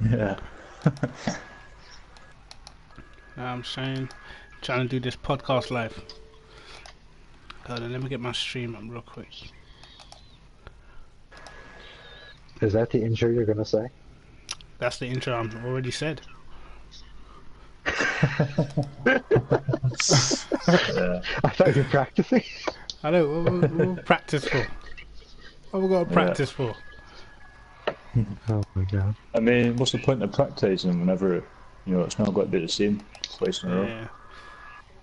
Yeah. I'm saying, trying to do this podcast live. Hold on, let me get my stream up real quick. Is that the intro you're gonna say? That's the intro I'm already said. Yeah. I thought you were practicing. I know, what we practice for? What we got to practice for? Oh my god. I mean, what's the point of practicing whenever, it's not going to be the same twice in a row? Yeah.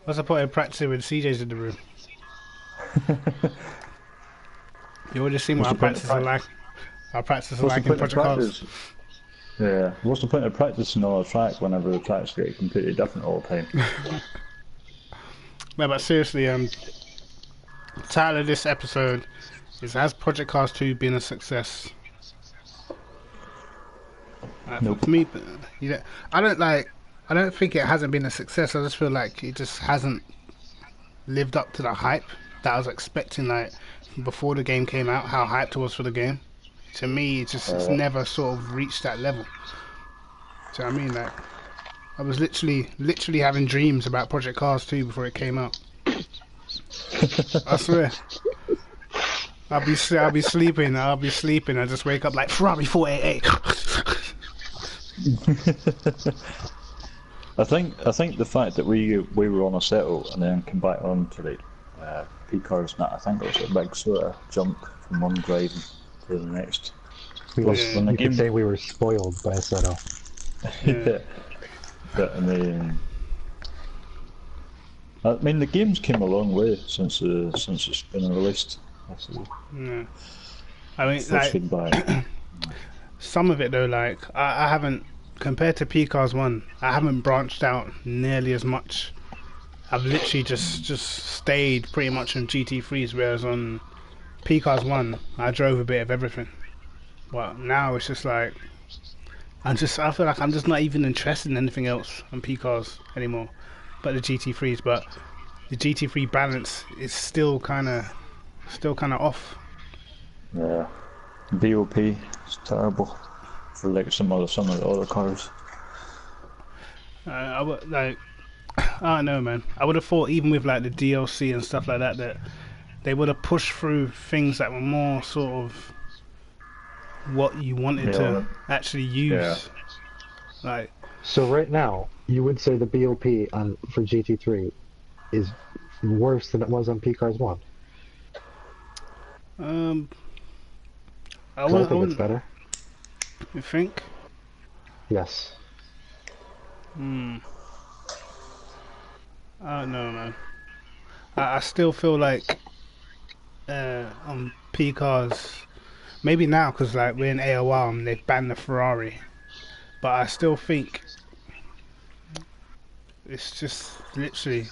What's the point of practicing when CJ's in the room? You already seen what our practice is like. Our practice is like in Project Cars. Yeah. What's the point of practicing on a track whenever the tracks get completely different all the time? No, but seriously, the title of this episode is "Has Project Cars 2 been a success?" Nope. For me, I don't think it hasn't been a success. I just feel like it just hasn't lived up to the hype that I was expecting. Like before the game came out, how hyped I was for the game. To me, it's never sort of reached that level. So I mean, like, I was literally having dreams about Project Cars 2 before it came out. I swear. I'll be sleeping. I just wake up like Ferrari 488. I think the fact that we were on a settle and then came back on to like P-cars and that, I think it was a big sort of jump from one driving to the next. Plus, when the game, could say we were spoiled by a settle. Yeah. But I mean, the games came a long way since it's been released. Yeah. I mean, like, some of it though, like I haven't, compared to P-Cars 1, I haven't branched out nearly as much. I've literally just stayed pretty much on GT3s, whereas on P-Cars 1 I drove a bit of everything. Well, now it's just like I feel like I'm just not even interested in anything else on P-Cars anymore, but the GT3s. But the GT3 balance is still kind of off. Yeah, BOP is terrible for like some of the other cars. I don't know, man. I would have thought even with like the DLC and stuff like that, that they would have pushed through things that were more sort of what you wanted to actually use. Yeah. Like, so right now, you would say the BOP for GT3 is worse than it was on P-Cars 1? I think it's better. You think? Yes. I don't know, man. I still feel like on P-Cars, maybe now because like we're in AOR and they've banned the Ferrari, but I still think it's just literally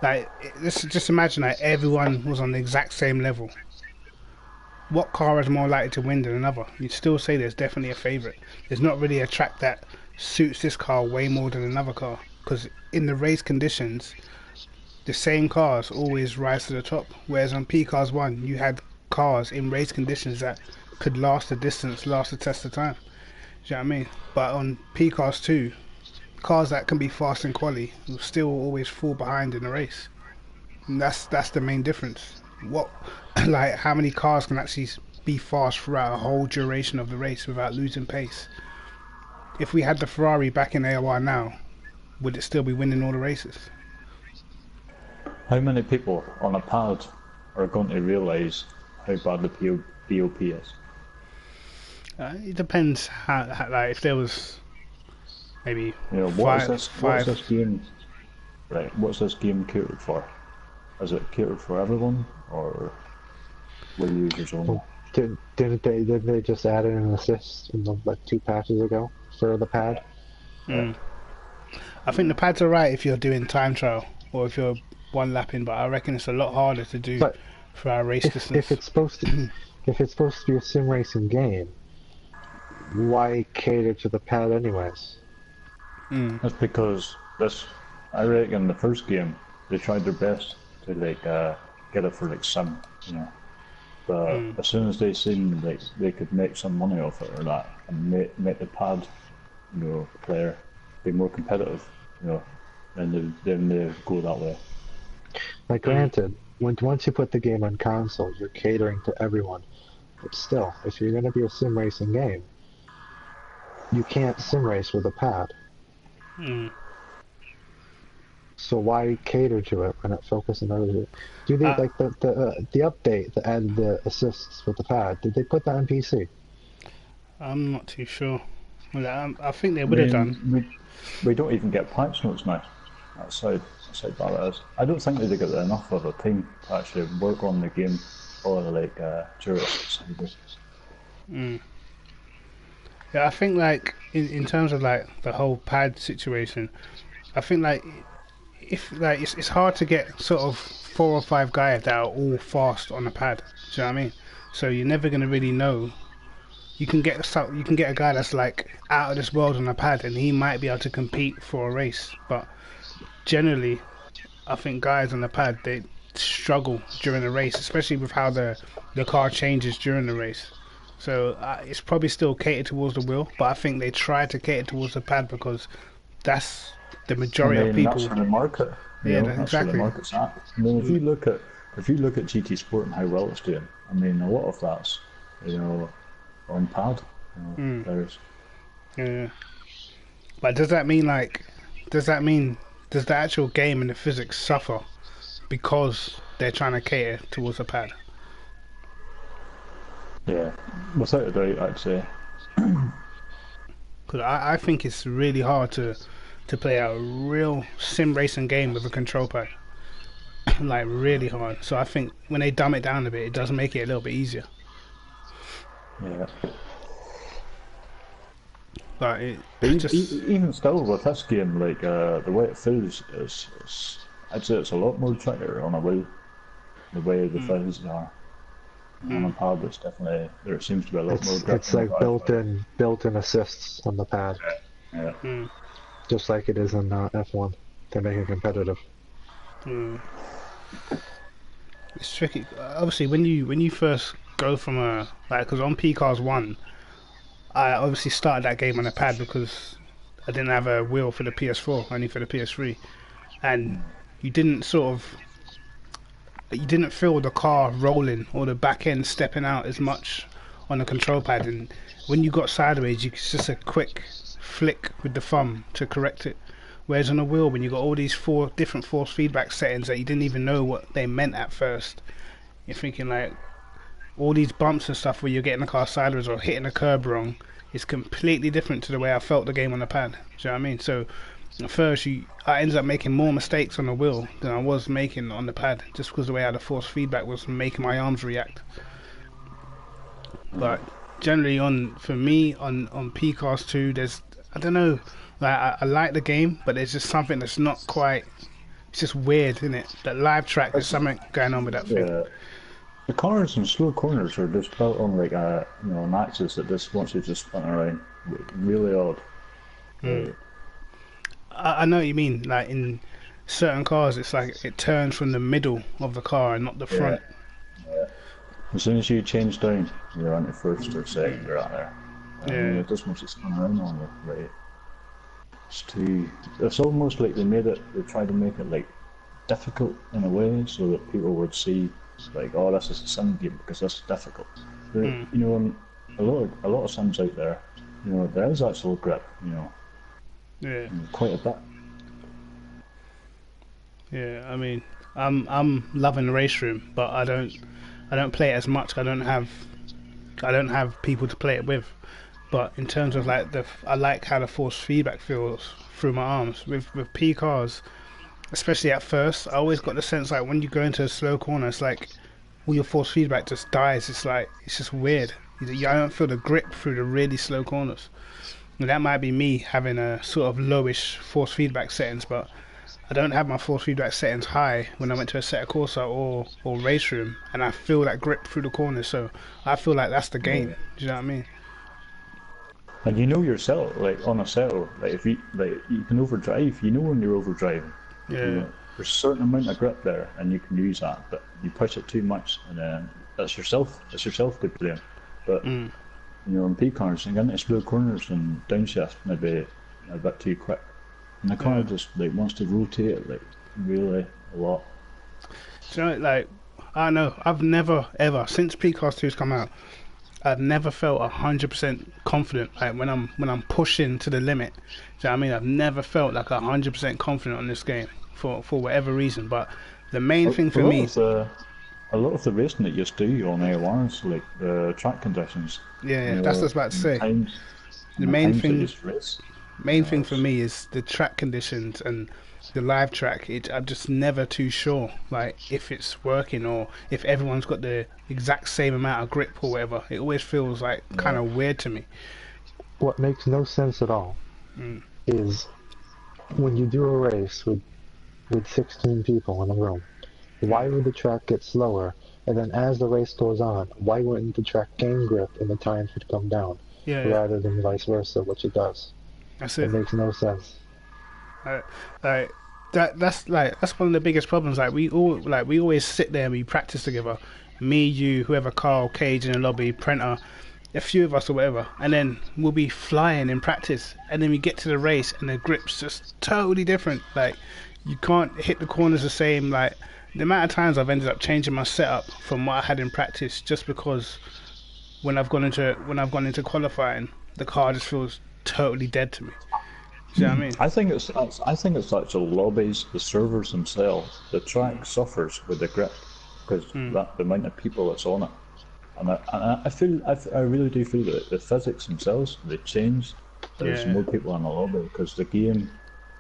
like, let's just imagine like everyone was on the exact same level. What car is more likely to win than another? You'd still say there's definitely a favourite. There's not really a track that suits this car way more than another car, because in the race conditions, the same cars always rise to the top. Whereas on P-Cars 1, you had cars in race conditions that could last the distance, last the test of time. Do you know what I mean? But on P-Cars 2, cars that can be fast in quali will still always fall behind in the race. And that's the main difference. Like how many cars can actually be fast throughout a whole duration of the race without losing pace? If we had the Ferrari back in AOR now, would it still be winning all the races? How many people on a pad are going to realise how bad the BOP is? It depends how like if there was maybe what's this game? Right, what's this game catered for? Is it catered for everyone, or will users only? Didn't they just add in an assist in like 2 patches ago for the pad? I think the pad's alright if you're doing time trial or if you're one lapping, but I reckon it's a lot harder to do for our race distance. If it's supposed to be a sim racing game, why cater to the pad anyways? That's because I reckon the first game they tried their best to get it for sim, But as soon as they seen like they could make some money off it or that, I and make the pad, player be more competitive, then they go that way. Like, granted, once you put the game on console, you're catering to everyone. But still, if you're going to be a sim racing game, you can't sim race with a pad. So why cater to it when it focuses on others? Do they like the update that added the assists with the pad? Did they put that on PC? I'm not too sure. Well, I think they would have done. We don't even get patch notes now. That's how bad it is. I don't think they get enough of a team to actually work on the game or like jurists. Yeah, I think like in terms of like the whole pad situation, I think like if like it's hard to get sort of 4 or 5 guys that are all fast on the pad. Do you know what I mean? So you're never gonna really know. You can get a guy that's like out of this world on a pad, and he might be able to compete for a race. But generally, I think guys on the pad, they struggle during the race, especially with how the car changes during the race. So it's probably still catered towards the wheel, but I think they try to cater towards the pad because that's the majority of people. That's where the market. That's exactly. Where the market's at. I mean, if you look at GT Sport and how well it's doing, I mean, a lot of that's on pad. Players. Yeah. But does that mean does the actual game and the physics suffer because they're trying to cater towards a pad? Yeah, without a doubt, I'd say. Because I think it's really hard to play a real sim racing game with a control pad. Like, really hard. So I think when they dumb it down a bit, it does make it a little bit easier. Yeah. But even still with this game, like the way it feels is I'd say it's a lot more trickier on a wheel. The way the feels are on a pad, it's definitely there seems to be a lot more grip. It's like built-in assists on the pad. Yeah. Just like it is in F1 to make it competitive. It's tricky. Obviously, when you first go from because on P-Cars 1, I obviously started that game on a pad because I didn't have a wheel for the PS4, only for the PS3, and you didn't feel the car rolling or the back end stepping out as much on the control pad, and when you got sideways, it's just a quick flick with the thumb to correct it. Whereas on a wheel, when you got all these 4 different force feedback settings that you didn't even know what they meant at first, you're thinking like all these bumps and stuff where you're getting the car sideways or hitting a curb wrong is completely different to the way I felt the game on the pad. Do you know what I mean? So at first, I ended up making more mistakes on the wheel than I was making on the pad, just because the way how the force feedback was making my arms react. But generally, for me on P-Cars 2, I don't know. Like I like the game, but there's just something that's not quite. It's just weird, isn't it? That live track, there's something going on with that thing. The corners and slow corners are just built on like an axis that just wants you to spin around. Really odd. I know what you mean. Like in certain cars, it's like it turns from the middle of the car and not the front. Yeah. As soon as you change down, you're on your first or second, you're out there. It just wants to spin around on you. Right. It's almost like they tried to make it like difficult in a way so that people would see like, oh, this is a sim game because this is difficult. But, a lot of sims out there, there is actual grip, quite a bit. Yeah, I mean, I'm loving the race room, but I don't play it as much. I don't have people to play it with. But in terms of like I like how the force feedback feels through my arms with P-Cars, especially at first. I always got the sense like when you go into a slow corner, it's like all your force feedback just dies. It's just weird. I don't feel the grip through the really slow corners. And that might be me having a sort of lowish force feedback settings, but I don't have my force feedback settings high when I went to a Assetto Corsa or race room, and I feel that grip through the corners. So I feel like that's the game. Do you know what I mean? And yourself, like on a settle, like if you can overdrive, when you're overdriving. Yeah. There's a certain amount of grip there, and you can use that. But you push it too much, and then that's yourself. It's yourself to blame. But in P cars, you get into smooth corners and downshift maybe a bit too quick, and the car just like wants to rotate it like really a lot. So like, I don't know. I've never ever since P-Class 2's come out, I've never felt 100% confident. Like when I'm pushing to the limit. So I mean, I've never felt like 100% confident on this game for whatever reason. But the main thing for me, a lot of the racing that you do on A1s, like the track conditions. yeah, that's what I was about to say. The main thing for me is the track conditions and the live track. I'm just never too sure, like if it's working or if everyone's got the exact same amount of grip or whatever. It always feels like kind of weird to me. What makes no sense at all is when you do a race with 16 people in a room, why would the track get slower? And then as the race goes on, why wouldn't the track gain grip and the times would come down rather than vice versa, which it does? That's it. It makes no sense. That's one of the biggest problems. Like we always sit there and we practice together. Me, you, whoever, Carl, Cage in the lobby, Prenter, a few of us or whatever, and then we'll be flying in practice, and then we get to the race and the grip's just totally different. Like you can't hit the corners the same. Like the amount of times I've ended up changing my setup from what I had in practice just because when I've gone into qualifying, the car just feels totally dead to me. Do you know what I mean? I think it's like the lobbies, the servers themselves. The track suffers with the grip because the amount of people that's on it. And I really do feel that the physics themselves they change. There's more people in the lobby because the game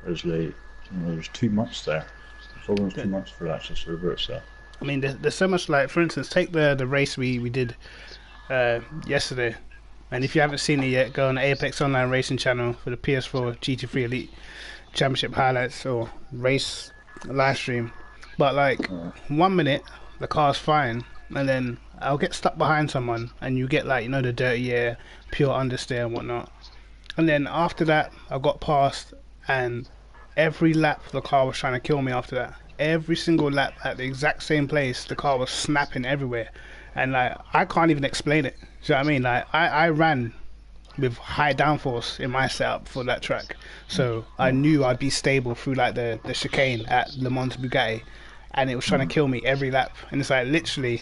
is like there's too much there. It's almost too much for the actual server itself. I mean, there's so much. Like for instance, take the race we did yesterday. And if you haven't seen it yet, go on the Apex Online Racing channel for the PS4 GT3 Elite Championship highlights or race live stream. But like 1 minute, the car's fine, and then I'll get stuck behind someone, and you get like the dirty air, pure understeer and whatnot. And then after that, I got past, and every lap the car was trying to kill me. After that, every single lap at the exact same place, the car was snapping everywhere, and like I can't even explain it. Do you know what I mean? Like I ran with high downforce in my setup for that track, so I knew I'd be stable through like the chicane at Le Mans Bugatti, and it was trying to kill me every lap. And it's like literally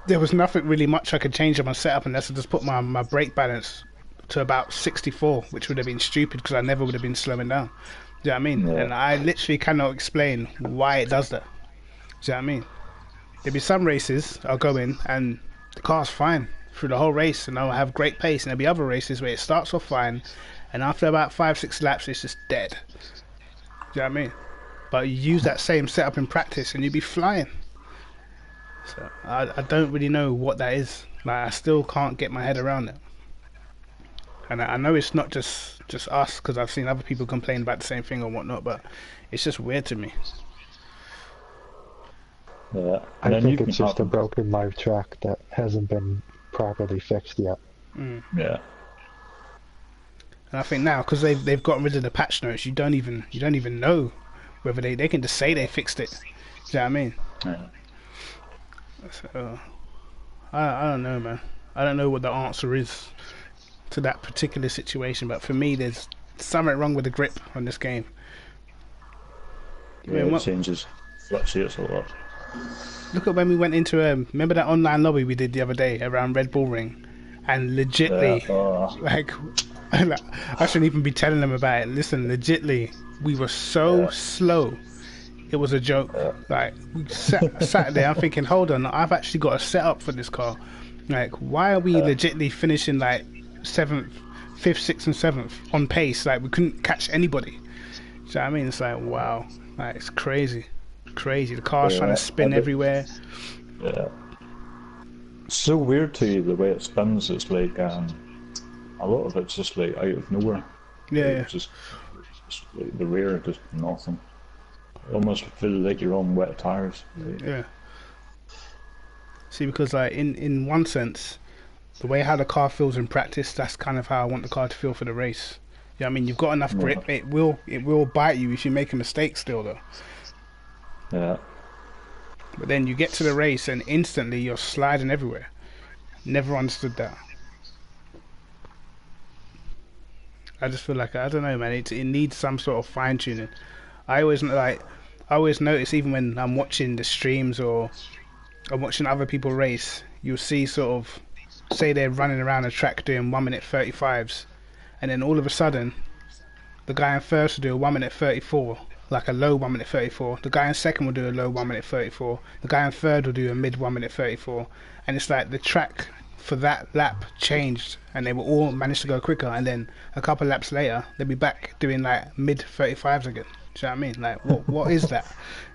there was nothing really much I could change on my setup unless I just put my brake balance to about 64, which would have been stupid because I never would have been slowing down. Do you know what I mean? And I literally cannot explain why it does that. Do you know what I mean? There'll be some races I'll go in and the car's fine through the whole race and I'll have great pace, and there'll be other races where it starts off fine and after about 5-6 laps it's just dead. Do you know what I mean? But you use that same setup in practice and you'd be flying. So I don't really know what that is. Like I still can't get my head around it. And I know it's not just us, because I've seen other people complain about the same thing or whatnot, but it's just weird to me. Yeah. I think it's just a broken live track that hasn't been properly fixed yet. Yeah. And I think now, because they've gotten rid of the patch notes, you don't even know whether they can just say they fixed it. Do you know what I mean? Yeah. So I don't know, man. I don't know what the answer is to that particular situation, but for me, there's something wrong with the grip on this game. Yeah, it changes, fluctuates a lot. Look at when we went into remember that online lobby we did the other day around Red Bull Ring, and legitly, like, I shouldn't even be telling them about it. Listen, legitly, we were so slow. It was a joke. Like, we sat there, I'm thinking, hold on, I've actually got a setup for this car. Like, why are we legitly finishing like 7th, 5th, 6th and 7th on pace? Like, we couldn't catch anybody. Do you know what I mean? It's like, wow. Like, it's crazy. The car's trying to spin everywhere. Yeah. It's so weird to you the way it spins. It's like a lot of it's just like out of nowhere. Yeah. It's just like the rear, just nothing. You almost feel like you're on wet tires. Yeah. See, because like in one sense, the way how the car feels in practice, that's kind of how I want the car to feel for the race. Yeah, I mean, you've got enough grip. It will bite you if you make a mistake still, though. Yeah. But then you get to the race and instantly you're sliding everywhere. Never understood that. I just feel like, I don't know, man. It needs some sort of fine tuning. I always notice, even when I'm watching the streams or I'm watching other people race, you'll see sort of, say they're running around a track doing 1 minute 35s, and then all of a sudden the guy in first will do a 1 minute 34, like a low 1 minute 34. The guy in second will do a low 1 minute 34. The guy in third will do a mid 1 minute 34. And it's like the track for that lap changed, and they will all manage to go quicker. And then a couple laps later, they'll be back doing like mid 35s again. Do you know what I mean? Like, what is that?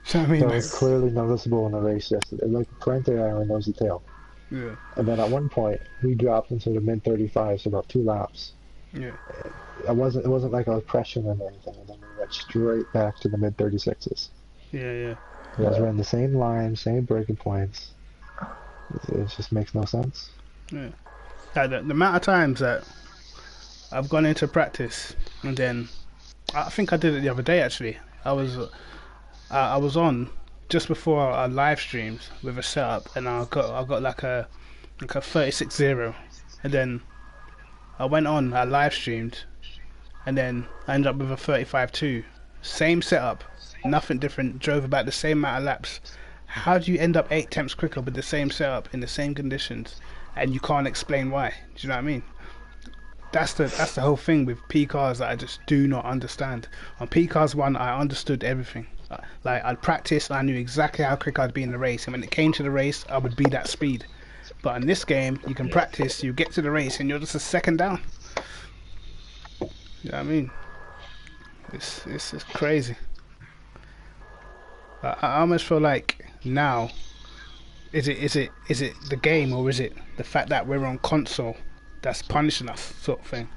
Do you know what I mean? So it's clearly noticeable in the race yesterday, like Parente Iron nosy tail. Yeah. And then at one point, we dropped into the mid 35s for about 2 laps. Yeah. It wasn't like I was pressuring them or anything, and then we went straight back to the mid 36s. Yeah. You guys ran the same line, same braking points. It just makes no sense. Yeah. Like the amount of times that I've gone into practice, and then I think I did it the other day actually. I was on just before our live streams with a setup, and I got like a 36.0, and then I went on, I live streamed, and then I ended up with a 35.2. Same setup, nothing different, drove about the same amount of laps. How do you end up 8 tenths quicker with the same setup in the same conditions, and you can't explain why? Do you know what I mean? That's the whole thing with P cars that I just do not understand. On P cars 1, I understood everything. Like, I'd practice, I knew exactly how quick I'd be in the race, and when it came to the race, I would be that speed. But in this game, you can practice, you get to the race, and you're just a second down. You know what I mean? It's crazy. I almost feel like now, is it the game, or is it the fact that we're on console that's punishing us, sort of thing?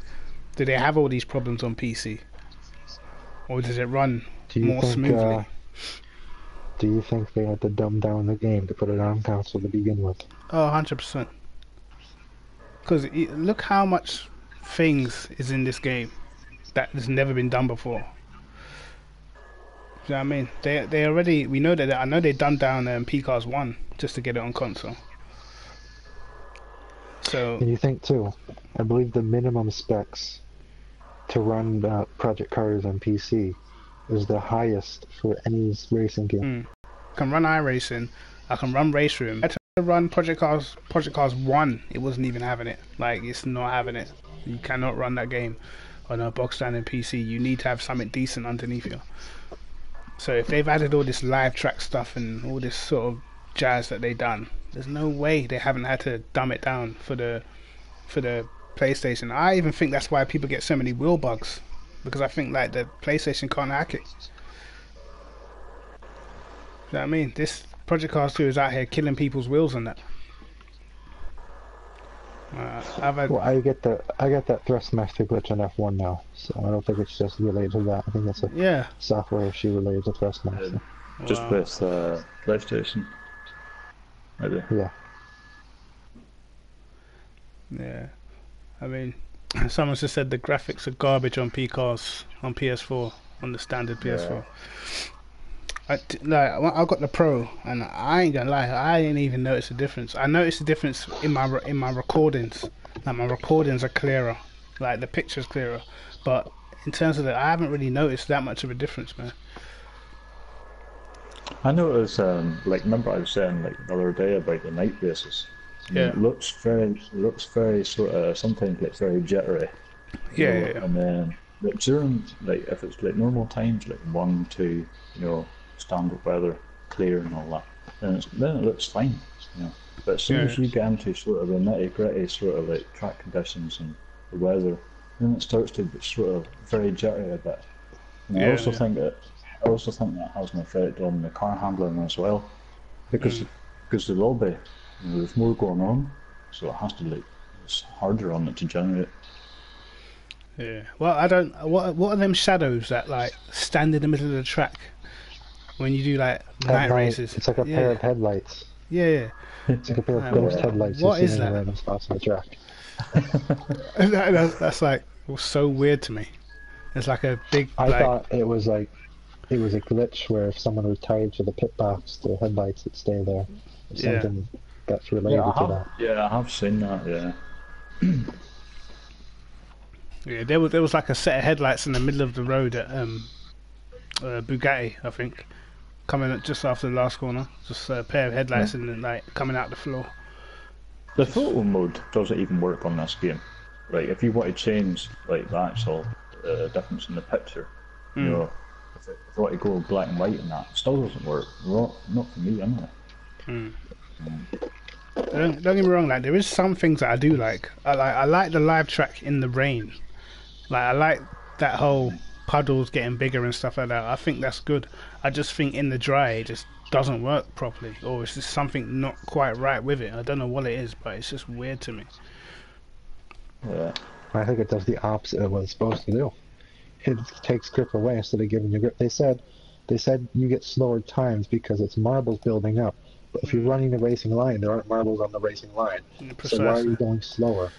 Do they have all these problems on PC, or does it run more smoothly? Do you think they had to dumb down the game to put it on console to begin with? Oh, 100%. Because look how much things is in this game that has never been done before. Do you know what I mean? They already, we know that, I know they dumbed down PCARS 1 just to get it on console. So, and you think too, I believe the minimum specs to run Project Cars on PC is the highest for any racing game. I can run iRacing, I can run Race Room. I tried to run Project Cars 1, it wasn't even having it. Like, it's not having it. You cannot run that game on a box standing PC. You need to have something decent underneath you. So if they've added all this live track stuff and all this sort of jazz that they've done, there's no way they haven't had to dumb it down for the PlayStation. I even think that's why people get so many wheel bugs, because I think like the PlayStation can't hack it. You know what I mean? This Project Cars 2 is out here killing people's wheels and that. Well, I get that Thrustmaster glitch on F1 now, so I don't think it's just related to that. I think it's a software issue related to Thrustmaster. Just with PlayStation, maybe. Yeah. Yeah. I mean, someone just said the graphics are garbage on PCARS on PS4, on the standard PS4. I got the Pro, and I ain't gonna lie, I didn't even notice the difference. I noticed the difference in my recordings. Like, my recordings are clearer, like the picture's clearer. But in terms of I haven't really noticed that much of a difference, man. I noticed, remember I was saying like the other day about the night races. Yeah. It looks very sort of sometimes like very jittery. Yeah. And then like, during if it's like normal times, like 1, 2, standard weather, clear and all that, then it looks fine, But as soon as you get into sort of the nitty gritty sort of like track conditions and the weather, then it starts to be sort of very jittery a bit. And I also think that has an effect on the car handling as well, because the lobby, there's more going on, so it has to it's harder on it to generate. Yeah. Well, I don't. What are them shadows that stand in the middle of the track when you do night races? It's like a pair of headlights. Yeah. It's like a pair of ghost headlights. What is in that? Random spots on the track. That's so weird to me. It's like a big. I thought it was a glitch where if someone retired to the pit box, the headlights would stay there. Something that's related to that. Yeah, I have seen that. Yeah. Yeah, there was like a set of headlights in the middle of the road at Bugatti, I think, coming up just after the last corner. Just a pair of headlights Yeah. and then, like coming out the floor. The photo mode doesn't even work on this game. Like, if you want to change like the actual difference in the picture, you know, if you want to go black and white and that, it still doesn't work. Not for me, anyway. Don't get me wrong, like there is some things that I do like. I like the live track in the rain. Like I like that whole puddles getting bigger and stuff like that. I think that's good. I just think in the dry it just doesn't work properly, or it's just something not quite right with it. I don't know what it is, but it's just weird to me. Yeah. I think it does the opposite of what it's supposed to do. It takes grip away instead of giving you grip. They said you get slower times because it's marbles building up. But if you're running the racing line, there aren't marbles on the racing line. Precisely. So why are you going slower?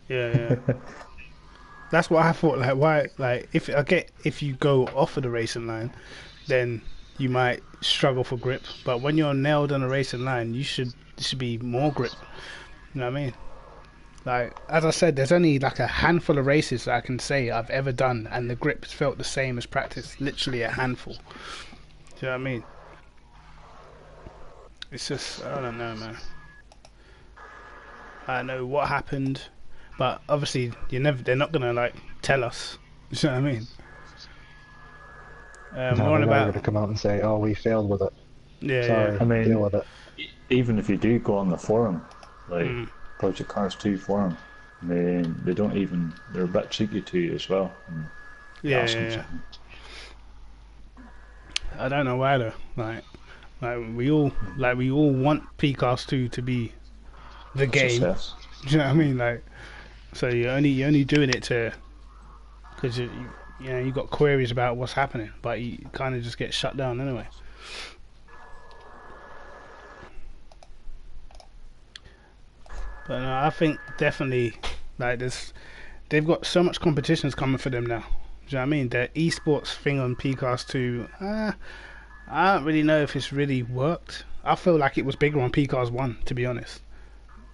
Yeah. That's what I thought. Like, why? Like, if you go off of the racing line, then you might struggle for grip. But when you're nailed on the racing line, there should be more grip. You know what I mean? Like, as I said, there's only like a handful of races that I can say I've ever done, and the grip felt the same as practice. Literally a handful. Do you know what I mean? It's just, I don't know, man. I don't know what happened, but obviously they're not gonna like tell us. You know what I mean? No, We're on they're about going to come out and say, "Oh, we failed with it. yeah. Sorry, I mean, deal with it." Even if you do go on the forum, like Project Cars 2 forum, I mean, they're a bit cheeky to you as well. Yeah. I don't know why though. Like we all want PCAS 2 to be the game. Success. Do you know what I mean? Like, so you're only doing it because you got queries about what's happening, but you kind of just get shut down anyway. But no, I think definitely like they've got so much competitions coming for them now. Do you know what I mean? The esports thing on PCAS 2, I don't really know if it's really worked. I feel like it was bigger on PCAS 1, to be honest.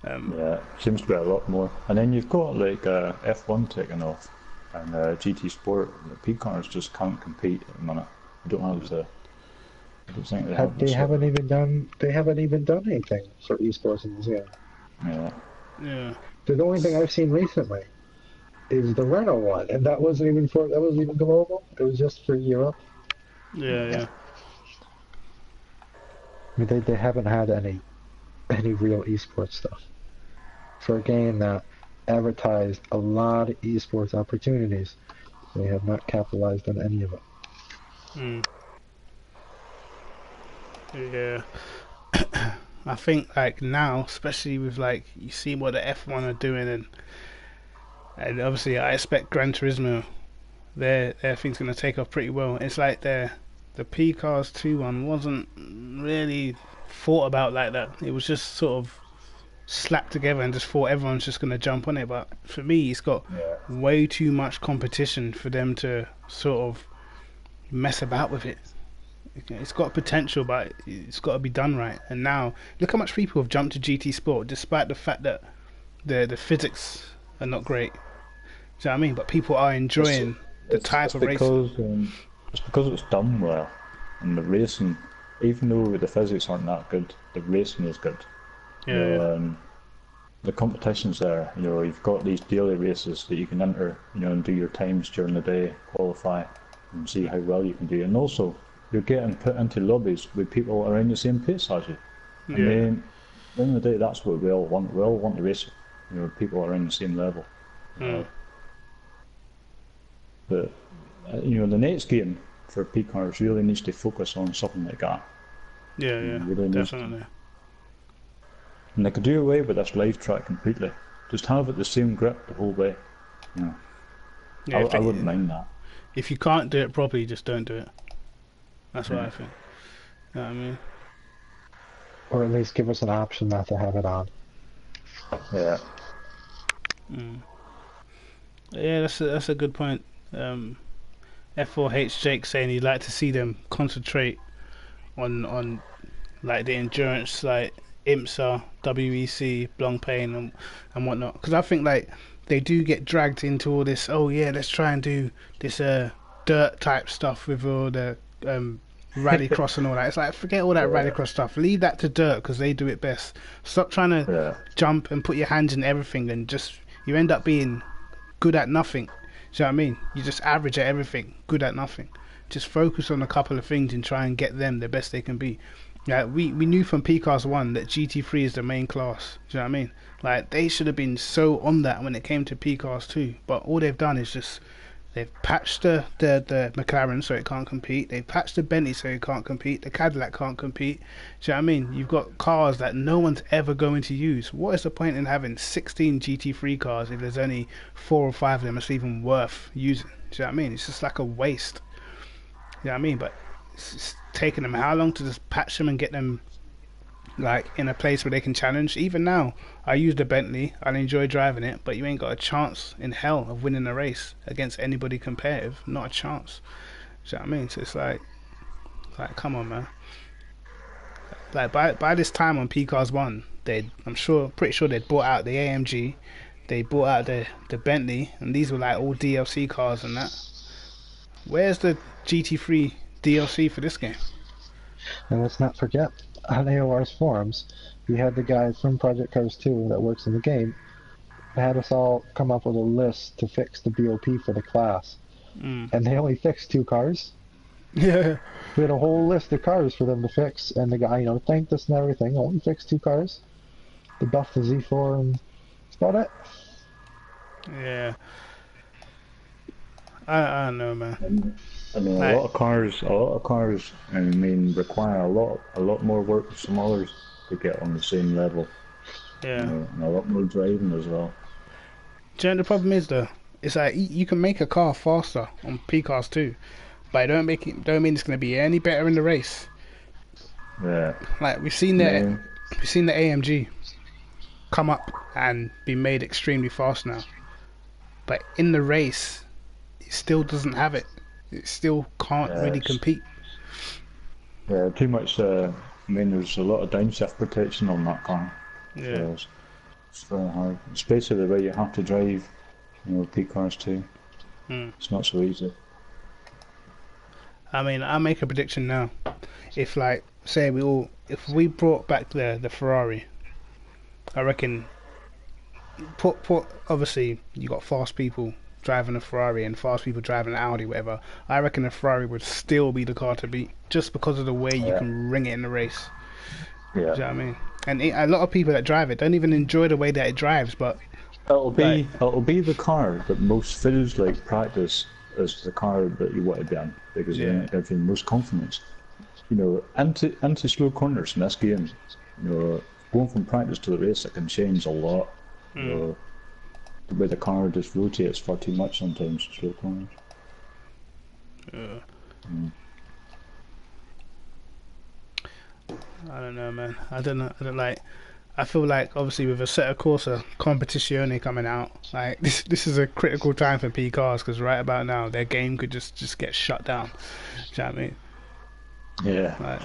Yeah, seems to be a lot more. And then you've got like F1 taking off, and GT Sport. The P cars just can't compete at the minute. I don't think they have. They haven't even done anything for esports in this game. Yeah. The only thing I've seen recently is the Renault one, and that wasn't even global. It was just for Europe. Yeah. I mean, they haven't had any real esports stuff for a game that advertised a lot of esports opportunities. They have not capitalized on any of it. Yeah. I think like now, especially with like you see what the F1 are doing, and obviously I expect Gran Turismo, their thing's gonna take off pretty well. It's like the P-Cars 2 one wasn't really thought about like that. It was just sort of slapped together and just thought everyone's just gonna jump on it. But for me, it's got way too much competition for them to sort of mess about with it. It's got potential, but it's got to be done right. And now, look how much people have jumped to GT Sport, despite the fact that the physics are not great. Do you know what I mean? But people are enjoying the type of racing. It's because it's done well, and the racing, even though the physics aren't that good, the racing is good. The competition's there. You've got these daily races that you can enter, and do your times during the day, qualify, and see how well you can do. And also, you're getting put into lobbies with people around the same pace as you. I mean, at the end of the day, that's what we all want. We all want to race, people around the same level. But the next game for P-Cars really needs to focus on something like that. Really definitely. And they could do away with this live track completely. Just have it the same grip the whole way. I wouldn't mind that. If you can't do it properly, just don't do it. That's what I think. You know what I mean? Or at least give us an option not to have it on. Yeah. Yeah, that's a good point. F4H Jake saying he'd like to see them concentrate on like the endurance, like IMSA, WEC, Blancpain and whatnot. Because I think like they do get dragged into all this. Oh yeah, let's try and do this dirt type stuff with all the rallycross and all that. It's like forget all that rallycross stuff. Leave that to dirt because they do it best. Stop trying to jump and put your hands in everything and just you end up being good at nothing. Do you know what I mean? You just average at everything, good at nothing. Just focus on a couple of things and try and get them the best they can be. Yeah, we knew from PCAST 1 that GT3 is the main class. Do you know what I mean? Like, they should have been so on that when it came to PCAST 2. But all they've done is just, they've patched the McLaren so it can't compete. They've patched the Bentley so it can't compete. The Cadillac can't compete. Do you know what I mean? You've got cars that no one's ever going to use. What is the point in having 16 GT3 cars if there's only 4 or 5 of them that's even worth using? Do you know what I mean? It's just like a waste. You know what I mean? But it's taking them how long to just patch them and get them like in a place where they can challenge. Even now, I use the Bentley, I enjoy driving it, but you ain't got a chance in hell of winning a race against anybody competitive. Not a chance. Do you know what I mean? So it's like come on, man. Like by this time on PCAST 1, pretty sure they'd bought out the AMG, they bought out the Bentley, and these were like all DLC cars and that. Where's the GT3 DLC for this game? And let's not forget, on AOR's forums, we had the guy from Project Cars 2 that works in the game, had us all come up with a list to fix the BOP for the class. And they only fixed 2 cars. Yeah. We had a whole list of cars for them to fix, and the guy, thanked us and everything, only fixed 2 cars. They buffed the Z4, and that's about it. Yeah. I don't know, man. I mean, a lot of cars. I mean, require a lot more work than some others to get on the same level. Yeah. And a lot more driving as well. Do you know the problem is though? It's like you can make a car faster on PCAST 2, but don't mean it's going to be any better in the race. Yeah. Like we've seen the AMG come up and be made extremely fast now, but in the race, it still doesn't have it. It still can't really compete. Yeah, too much. I mean, there's a lot of downshift protection on that car. Yeah. So it's very hard. Especially the way you have to drive, PCAST 2. It's not so easy. I mean, I'll make a prediction now. If if we brought back the Ferrari, I reckon. Put obviously you got fast people driving a Ferrari and fast people driving an Audi, whatever. I reckon a Ferrari would still be the car to beat just because of the way you can ring it in the race. Yeah. Do you know what I mean? And a lot of people that drive it don't even enjoy the way that it drives, but it'll be the car that most feels like practice as the car that you want to be in, because then it gives you the most confidence. Anti slow corners in this game, going from practice to the race, it can change a lot. The way the car just rotates far too much sometimes in slow corners. I don't know, man. I don't like. I feel like obviously with Assetto Corsa Competizione coming out, like this is a critical time for PCAST because right about now their game could just get shut down. Do you know what I mean? Yeah. Like,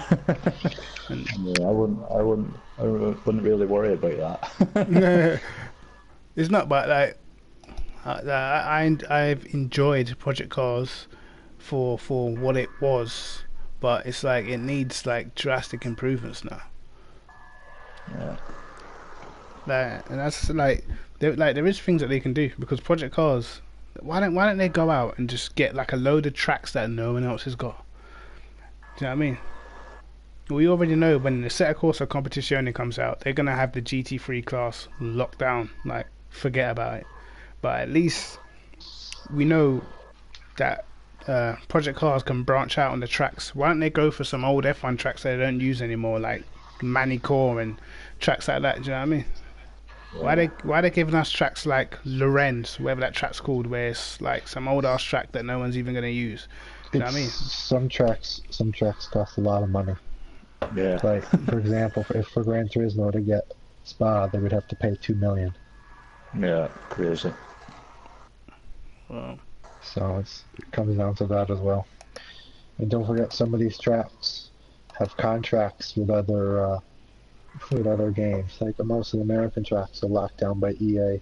I wouldn't really worry about that. It's not, but like I've enjoyed Project Cars for what it was, but it's like it needs like drastic improvements now. Yeah. And that's like there is things that they can do because Project Cars. Why don't they go out and just get like a load of tracks that no one else has got? Do you know what I mean? We already know when the Assetto Corsa Competizione comes out, they're gonna have the GT3 class locked down. Like, forget about it. But at least we know that Project Cars can branch out on the tracks. Why don't they go for some old F1 tracks that they don't use anymore, like Manicore and tracks like that? Do you know what I mean? Yeah. Why they giving us tracks like Lorenz, whatever that track's called, where it's like some old ass track that no one's even gonna use? You know what I mean? Some tracks cost a lot of money. Yeah. Like, for example, for Gran Turismo to get Spa, they would have to pay $2 million. Yeah, crazy. Wow. So it comes down to that as well. And don't forget, some of these tracks have contracts with other games. Like most of the American tracks are locked down by EA.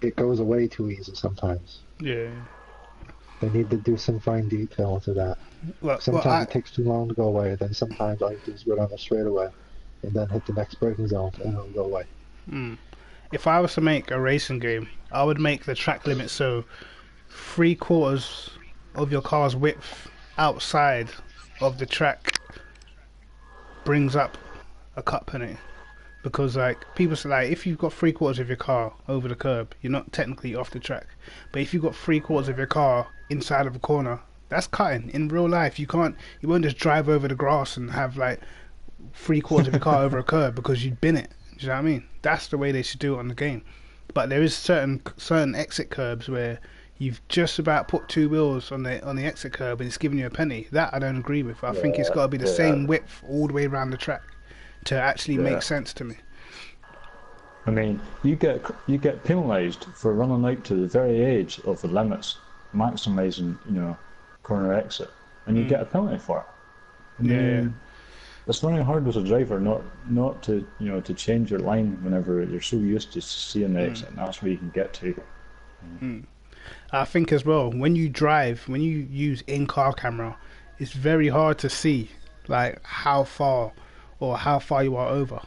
it goes away too easy sometimes. Yeah. They need to do some fine detail to that. Sometimes it takes too long to go away, then sometimes all you do is go down the straightaway and then hit the next braking zone and it'll go away. If I was to make a racing game, I would make the track limit so 3/4 of your car's width outside of the track brings up a cut penalty. Because like people say, like if you've got 3/4 of your car over the curb, you're not technically off the track. But if you've got 3/4 of your car inside of a corner, that's cutting. In real life, you won't just drive over the grass and have like 3/4 of your car over a curb because you'd bin it. Do you know what I mean? That's the way they should do it on the game. But there is certain exit curbs where you've just about put two wheels on the exit curb and it's giving you a penny. That I don't agree with. I think it's got to be the same width all the way around the track to actually make sense to me. I mean, you get penalised for running out to the very edge of the limits, maximising, corner exit, and you get a penalty for it. I mean, it's very hard as a driver not to to change your line whenever you're so used to seeing the exit, and that's where you can get to. I think as well, when you drive, when you use in-car camera, it's very hard to see like how far you are over.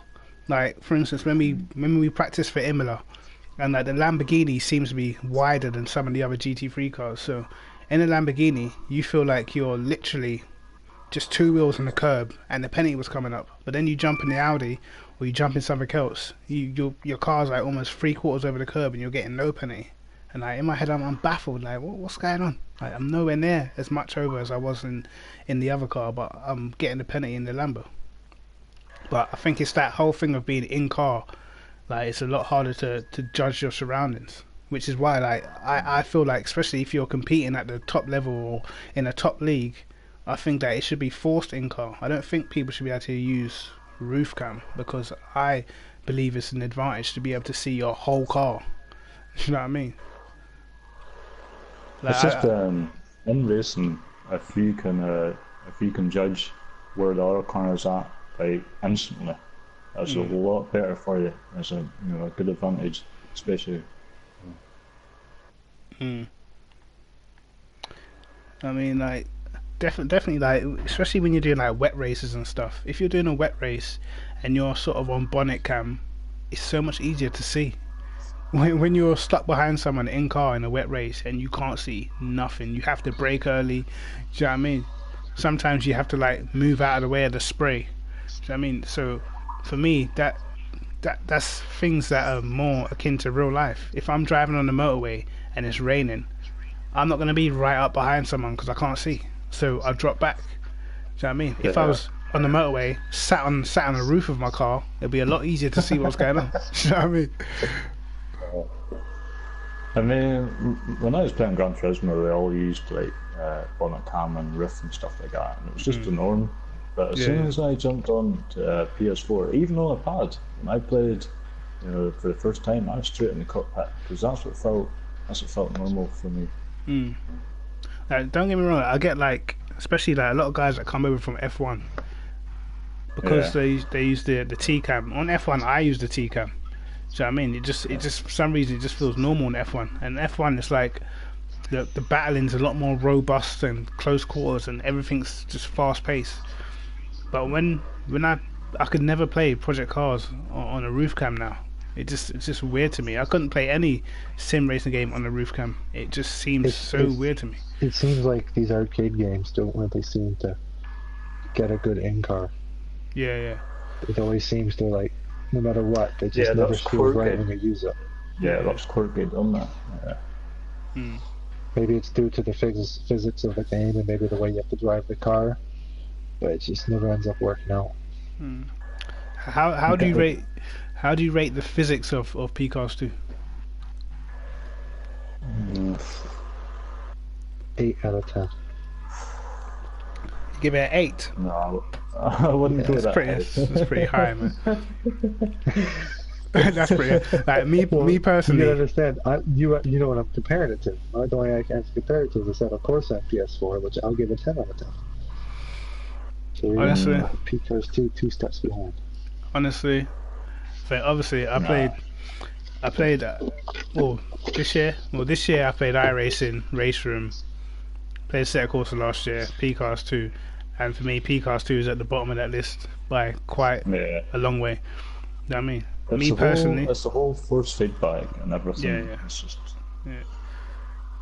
Like for instance, when we practice for Imola, and like the Lamborghini seems to be wider than some of the other GT3 cars. So in a Lamborghini, you feel like you're literally just two wheels on the curb and the penny was coming up. But then you jump in the Audi or you jump in something else, your car's like almost 3/4 over the curb and you're getting no penny. And like in my head, I'm baffled. Like, what's going on? Like, I'm nowhere near as much over as I was in the other car, but I'm getting the penalty in the Lambo. But I think it's that whole thing of being in car. Like, it's a lot harder to judge your surroundings, which is why, like, I feel like, especially if you're competing at the top level or in a top league, I think that it should be forced in car. I don't think people should be able to use roof cam because I believe it's an advantage to be able to see your whole car. You know what I mean? Like, it's just in racing, if you can judge where the other car is at like instantly, that's a lot better for you. It's a good advantage, especially. I mean, like definitely, like especially when you're doing like wet races and stuff. If you're doing a wet race and you're sort of on bonnet cam, it's so much easier to see. When you're stuck behind someone in car in a wet race and you can't see nothing, you have to brake early. Do you know what I mean? Sometimes you have to like move out of the way of the spray. Do you know what I mean? So for me, that's things that are more akin to real life. If I'm driving on the motorway and it's raining, I'm not going to be right up behind someone because I can't see. So I drop back. Do you know what I mean? If I was on the motorway, sat on the roof of my car, it'd be a lot easier to see what's going on. Do you know what I mean? I mean, when I was playing Gran Turismo, they all used like bonnet cam and roof and stuff like that, and it was just the norm. But as soon as I jumped on to PS4, even on a pad, when I played, for the first time, I was straight in the cockpit because that's what felt normal for me. Like, don't get me wrong, I get like, especially like a lot of guys that come over from F1 because they use the T cam. On F1, I use the T cam. Do you know what I mean? It just for some reason it just feels normal in F1. And F1 it's like the battling's a lot more robust and close quarters and everything's just fast paced. But when I could never play Project Cars on a roof cam now. It's just weird to me. I couldn't play any sim racing game on a roof cam. It just seems so weird to me. It seems like these arcade games don't really seem to get a good in-car. Yeah. It always seems to, like, no matter what, they just never feel right when you use it. Yeah, that's quirky on that. Yeah. Maybe it's due to the physics of the game and maybe the way you have to drive the car, but it just never ends up working out. How do you rate the physics of P-Cars 2? 8 out of 10. Give it an 8? No, I wouldn't go that high. That's pretty high, man. That's pretty. Like me personally. You can understand. You know what I'm comparing it to. The way I can compare it to is a set of Corsa PS4, which I'll give a 10 out of 10. So honestly, P-Cars 2 steps behind. Honestly, so obviously I I played well this year. Well, this year I played iRacing, Race Room. Played Set Course last year, PCAS 2, and for me, PCAS 2 is at the bottom of that list by quite a long way. You know what I mean? Me personally, it's the whole force feedback and everything. Yeah. It's just. Yeah.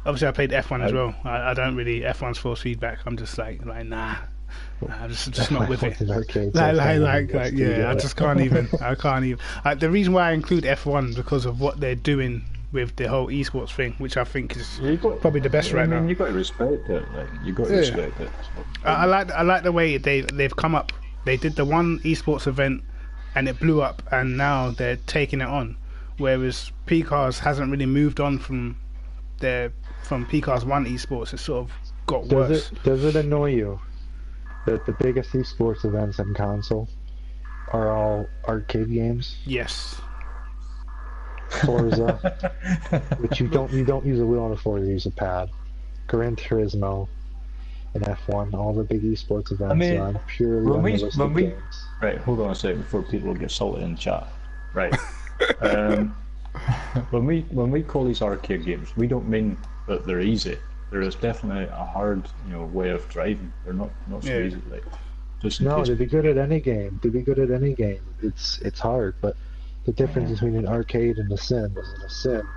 Obviously, I played F1 as well. I don't really F1's force feedback. I'm just like nah. I'm just not with it. I just can't even. I can't even. The reason why I include F1 because of what they're doing with the whole esports thing, which I think is probably the best right now. You got to respect it. Like you got to respect it. I like the way they've come up. They did the one esports event, and it blew up, and now they're taking it on. Whereas PCAS hasn't really moved on from PCAS 1 esports. It sort of got worse. Does it annoy you that the biggest esports events in console are all arcade games? Yes. Forza, which you don't use a wheel on a Forza, you use a pad. Gran Turismo and F1, all the big esports events are purely unrealistic games. Right, hold on a second before people get salty in chat. Right. When we call these arcade games, we don't mean that they're easy. There is definitely a hard, way of driving. They're not so easy. Like, to be good at any game, it's hard. But the difference between an arcade and a sim is in a sim,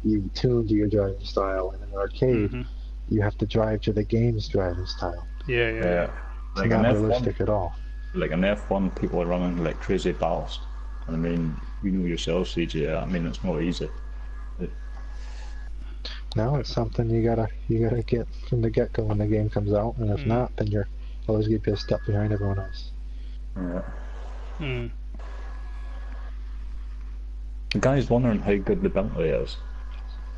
you tune to your driving style. In an arcade, you have to drive to the game's driving style. Yeah. It's not realistic at all. Like an F1, people are running like crazy ballast. I mean, you know yourself, CJ. I mean, it's not easy. No, it's something you gotta get from the get go when the game comes out, and if not, then you're always gonna be a step behind everyone else. Yeah. The guy's wondering how good the Bentley is.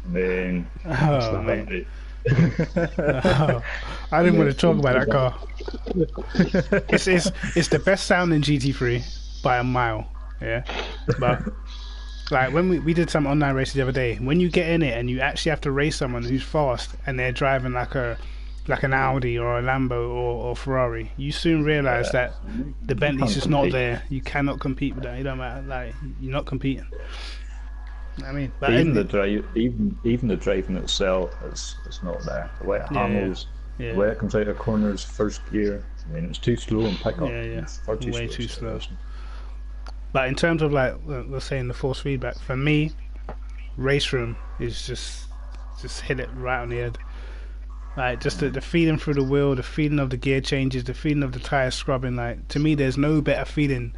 I mean, mate. I didn't want to talk about that car. It's the best sound in GT3 by a mile. Yeah, but like when we did some online races the other day, when you get in it and you actually have to race someone who's fast and they're driving like an Audi or a Lambo or Ferrari, you soon realise that the Bentley's just not there. You cannot compete with that. You don't matter. Like, you're not competing. I mean, but even the driving itself is not there. The way it handles, the way it comes out of corners, first gear. I mean, it's too slow in pickup. It's way too slow. But in terms of like, let's say in the force feedback, for me, Race Room is just hit it right on the head. Like just the feeling through the wheel, the feeling of the gear changes, the feeling of the tires scrubbing. Like to me, there's no better feeling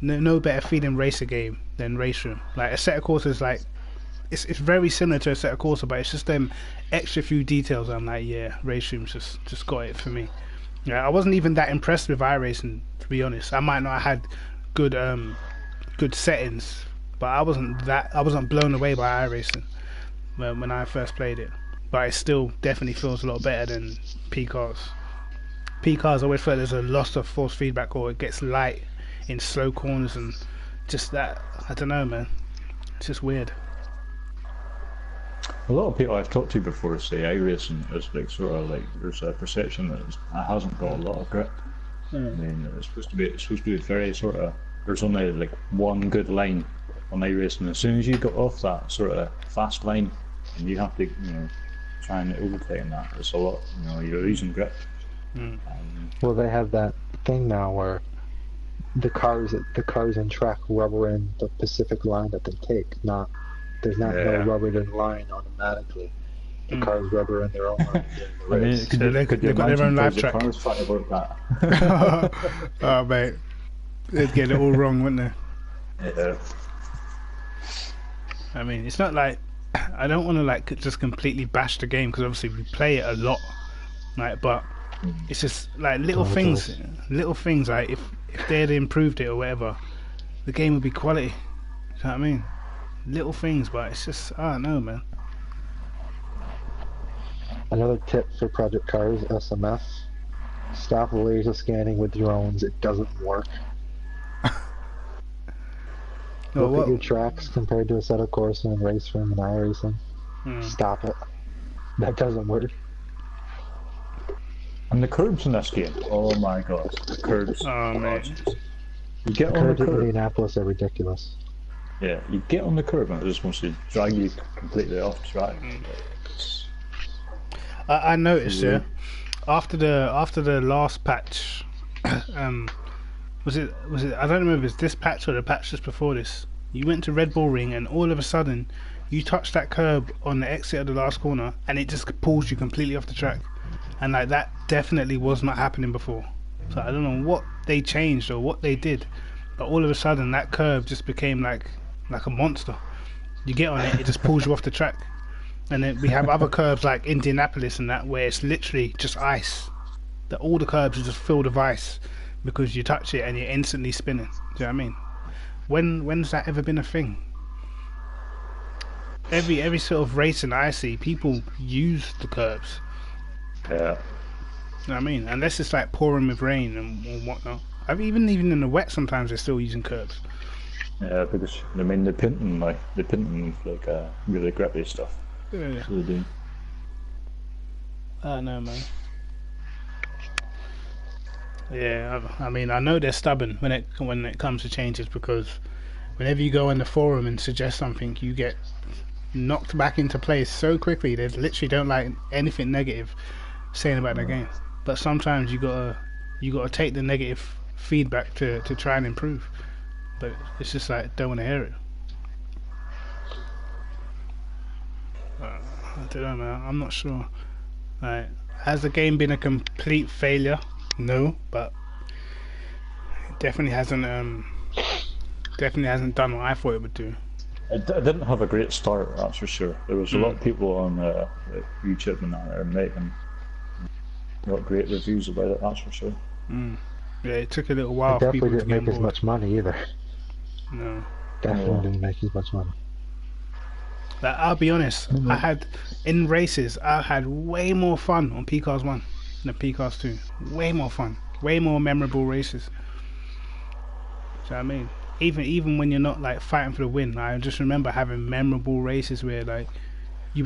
racer game than Race Room. Like a set of courses, like it's very similar to a set of courses, but it's just them extra few details. I'm like, yeah, Race Room's just got it for me. Yeah, I wasn't even that impressed with iRacing, to be honest. I might not have had good settings, but I wasn't blown away by iRacing when I first played it. But it still definitely feels a lot better than PCAS. PCAS, I always felt there's a loss of force feedback, or it gets light in slow corners, and just that, I don't know, man. It's just weird. A lot of people I've talked to before say iRacing is like sort of like there's a perception that it hasn't got a lot of grip. I mean, it's supposed to be very sort of. There's only like one good line on iRacing. As soon as you got off that sort of fast line, and you have to try and overtake that, it's a lot. You're losing grip. Well, they have that thing now where the cars in track rubber in the specific line that they take. There's no rubbered in line automatically. The cars rubber in their own line during the race. They've got their own live track. Cars fight about that. Oh mate, they'd get it all wrong, wouldn't they? Yeah. I mean, it's not like I don't want to like just completely bash the game, because obviously we play it a lot, like, but it's just like little things like if they had improved it or whatever, the game would be quality. You know what I mean? Little things, but it's just, I don't know, man. Another tip for Project Cars SMS: stop laser scanning with drones. It doesn't work. Look at your tracks compared to a set of course and Race Room and iRacing. Stop it. That doesn't work. And the curbs in this game, oh my god, the curbs. Oh man. You get the on the curbs in curb. Indianapolis are ridiculous. Yeah, you get on the curb and it just wants to drag you completely off track. It's I noticed, yeah, weird. after the last patch, um, was it I don't remember if it's this patch or the patch just before this. You went to Red Bull Ring and all of a sudden you touched that curb on the exit of the last corner and it just pulls you completely off the track. And like that definitely was not happening before. So I don't know what they changed or what they did, but all of a sudden that curve just became like a monster. You get on it, it just pulls you off the track. And then we have other curbs like Indianapolis and that where it's literally just ice. That all the curbs are just filled with ice because you touch it and you're instantly spinning. Do you know what I mean? When's that ever been a thing? Every sort of racing I see, people use the curbs. Yeah. You know what I mean? Unless it's like pouring with rain and whatnot. Even in the wet, sometimes they're still using curbs. Yeah, because I mean they're painting like really grippy stuff. Yeah. So they do. I know, man. Yeah, I mean, I know they're stubborn when it comes to changes because whenever you go on the forum and suggest something, you get knocked back into place so quickly. They literally don't like anything negative saying about the game. But sometimes you gotta take the negative feedback to try and improve. But it's just like don't want to hear it. I don't know, man. I'm not sure. Like, has the game been a complete failure? No, but it definitely hasn't done what I thought it would do. It didn't have a great start, that's for sure. There was a lot of people on like YouTube and that are making not great reviews about it, that's for sure. Yeah, it took a little while It for definitely people to didn't get make on as board. much money either. No. Definitely didn't make as much money. Like, I'll be honest, I had in races I had way more fun on PCARS 1 than PCARS 2. Way more fun. Way more memorable races. Do you know what I mean? Even when you're not like fighting for the win, I just remember having memorable races where like you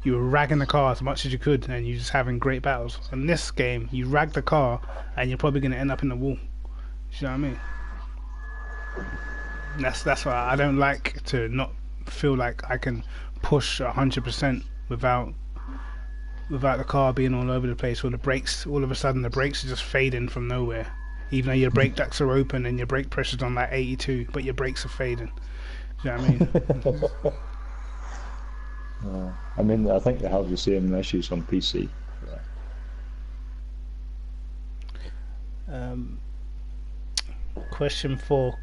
were ragging the car as much as you could and you're just having great battles. In this game, you rag the car and you're probably gonna end up in the wall. Do you know what I mean? That's why I don't like to not feel like I can push 100% without the car being all over the place, or the brakes. All of a sudden, the brakes are just fading from nowhere, even though your brake ducts are open and your brake pressure's on like 82, but your brakes are fading. Do you know what I mean? I think they have the same issues on PC. Question for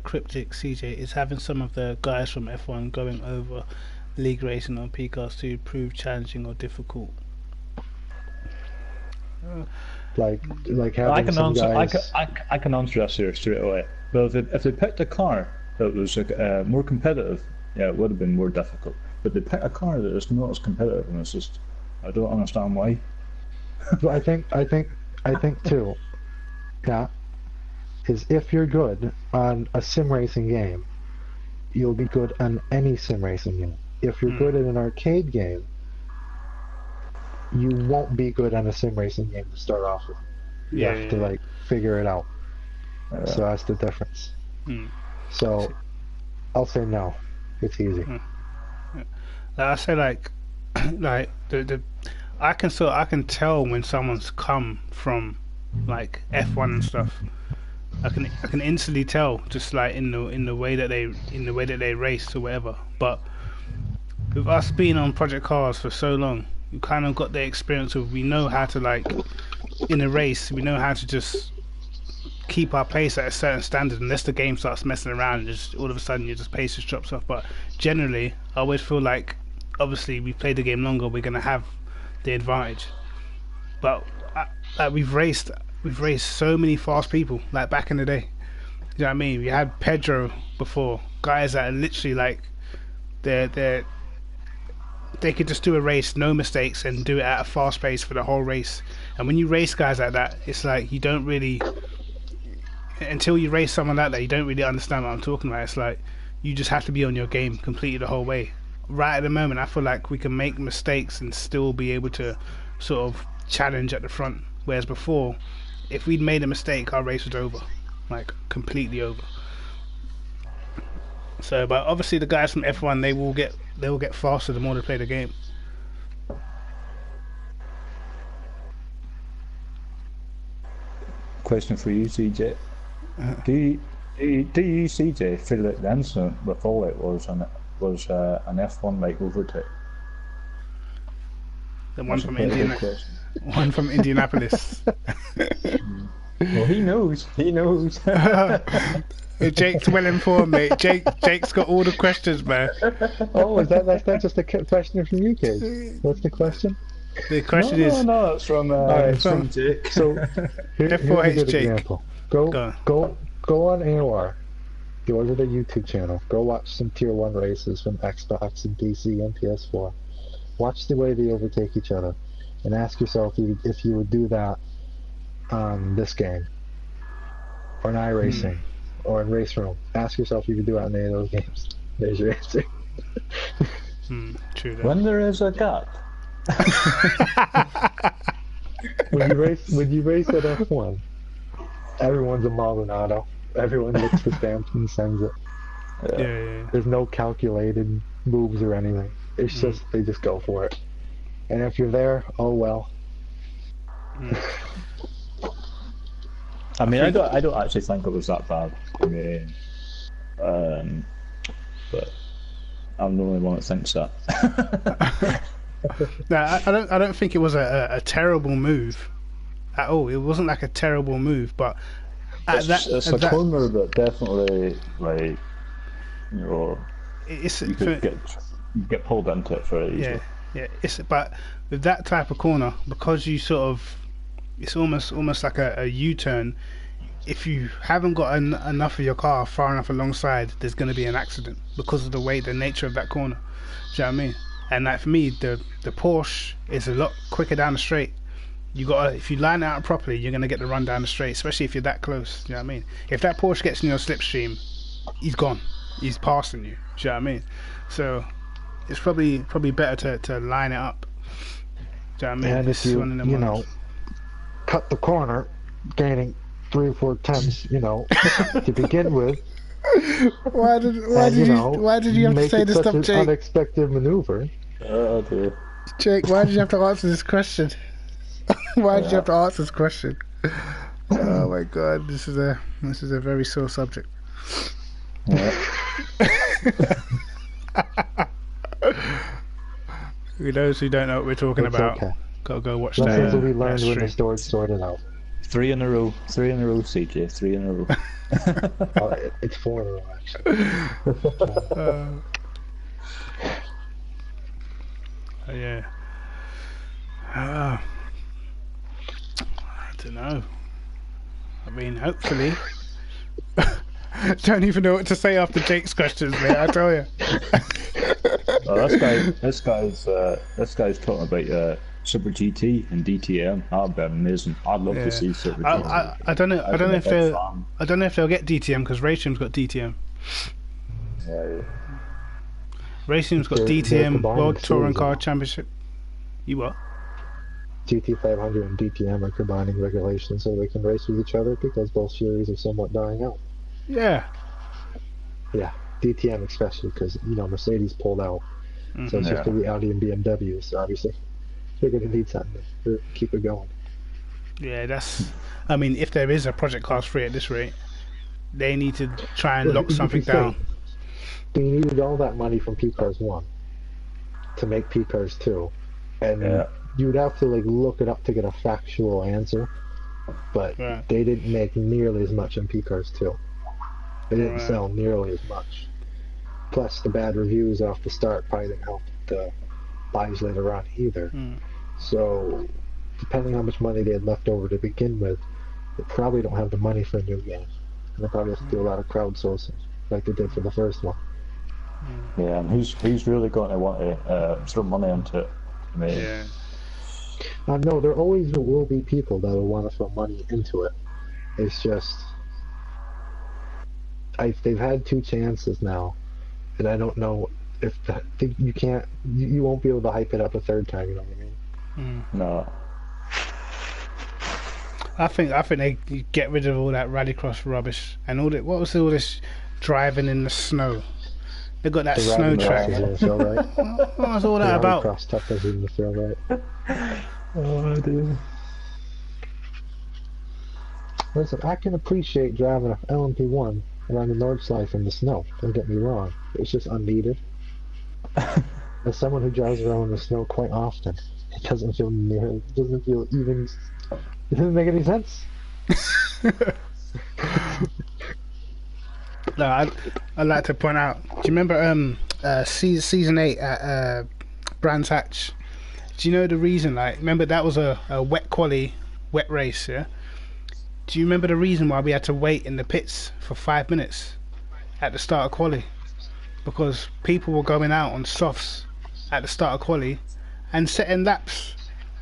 Cryptic CJ: is having some of the guys from F1 going over league racing on PCARS to prove challenging or difficult? Like I having can some answer. guys. I can answer this here straight away. Well, if they picked a car that was more competitive, yeah, it would have been more difficult. But they pick a car that is not as competitive, and it's just I don't understand why. But I think too. Yeah, is if you're good on a sim racing game, you'll be good on any sim racing game. If you're good at an arcade game, you won't be good on a sim racing game to start off with. You have to like figure it out. So that's the difference. So I'll say no. It's easy. I say like the I can tell when someone's come from like F1 and stuff. I can instantly tell just like in the way that they race or whatever. But with us being on Project Cars for so long, we kind of got the experience of we know how to like in a race we know how to just keep our pace at a certain standard unless the game starts messing around and just all of a sudden your just pace just drops off. But generally I always feel like obviously we played the game longer, we're gonna have the advantage. But we've raced so many fast people like back in the day. You know what I mean? We had Pedro before, guys that are literally like they could just do a race, no mistakes, and do it at a fast pace for the whole race. And when you race guys like that, it's like you don't really, until you race someone like that, you don't really understand what I'm talking about. It's like you just have to be on your game completely the whole way. Right at the moment, I feel like we can make mistakes and still be able to sort of challenge at the front. Whereas before, if we'd made a mistake, our race was over, like completely over. So, but obviously the guys from F1, they will get faster the more they play the game. Question for you, CJ. Do you, CJ, feel that the incident with Follett was an F1 like overtake? The one from one from Indianapolis. Well, he knows. Jake's well informed, mate. Jake's got all the questions, man. Oh, that's not just a question from you, kids. What's the question? The question is... No, it's from Jake. So, here's a good Jake. example. Go on AOR. Go to the YouTube channel. Go watch some Tier 1 races from Xbox and PC and PS4. Watch the way they overtake each other. And ask yourself if you would do that on this game. Or in iRacing. Or in Race Room. Ask yourself if you could do it on any of those games. There's your answer. True. When there is a gap. When you race at F1, everyone's a Maldonado. Everyone looks the stamp and sends it. Yeah. There's no calculated moves or anything. It's just they just go for it. And if you're there, oh well. I mean, I don't actually think it was that bad. I mean, but I'm the only one that thinks that. No, I don't think it was a terrible move at all. It wasn't like a terrible move, but it's a corner that definitely, like, you know, you could get pulled into it very easily. Yeah. But with that type of corner, because you sort of, it's almost like a U-turn. If you haven't got enough of your car far enough alongside, there's going to be an accident because of the nature of that corner. Do you know what I mean? And like for me, the Porsche is a lot quicker down the straight. If you line it out properly, you're gonna get the run down the straight, especially if you're that close. Do you know what I mean? If that Porsche gets in your slipstream, he's gone. He's passing you. Do you know what I mean? So it's probably better to line it up. Do you know what I mean? And if you cut the corner, gaining 3 or 4 tenths, to begin with. Why did you have to say this stuff, Jake? An unexpected maneuver. Oh dear. Jake, why did you have to answer this question? Why did you have to answer this question? Oh my God, this is a very sore subject. Yeah. For those who don't know what we're talking about, okay. Gotta go watch Lessons that. will be learned when the story's sorted out. 3 in a row, CJ. 3 in a row. It's 4 in a row, actually. Yeah. I don't know. I mean, hopefully. Don't even know what to say after Jake's questions, mate. I tell you. This guy's talking about Super GT and DTM. That'd be amazing. I'd love to see Super GT. I don't know if they'll get DTM because Racing's got DTM. Yeah. Racing's got DTM World Touring Car Championship. You what? GT500 and DTM are combining regulations so they can race with each other because both series are somewhat dying out. Yeah. Yeah, DTM especially because Mercedes pulled out, so it's just going to be Audi and BMW. So obviously, they're going to need something to keep it going. Yeah, I mean, if there is a Project Class 3 at this rate, they need to try and lock something down. They needed all that money from P-Cars 1 to make P-Cars 2, and you would have to look it up to get a factual answer, but they didn't make nearly as much in P-Cars 2. They didn't sell nearly as much. Plus, the bad reviews off the start probably didn't help the buys later on either. So, depending on how much money they had left over to begin with, they probably don't have the money for a new game. And they probably have to do a lot of crowdsourcing, like they did for the first one. Yeah, and who's really going to want to throw money into it? I mean, no, there always will be people that will want to throw money into it. It's just... they've had 2 chances now, and I don't know if you won't be able to hype it up a 3rd time. You know what I mean? No. I think they get rid of all that rallycross rubbish and all that. What was all this driving in the snow? They got that The snow riding track. doesn't feel right. What's all The that about? autocross stuff doesn't even feel right. Oh dear. Listen, I can appreciate driving a LMP1 around the Nordschleife in the snow. Don't get me wrong. It's just unneeded. As someone who drives around in the snow quite often, it doesn't feel even. It doesn't make any sense. No, I'd like to point out. Do you remember season 8 at Brands Hatch? Do you know the reason? Like, remember that was a wet quali, wet race, yeah? Do you remember the reason why we had to wait in the pits for 5 minutes at the start of quali? Because people were going out on softs at the start of quali and setting laps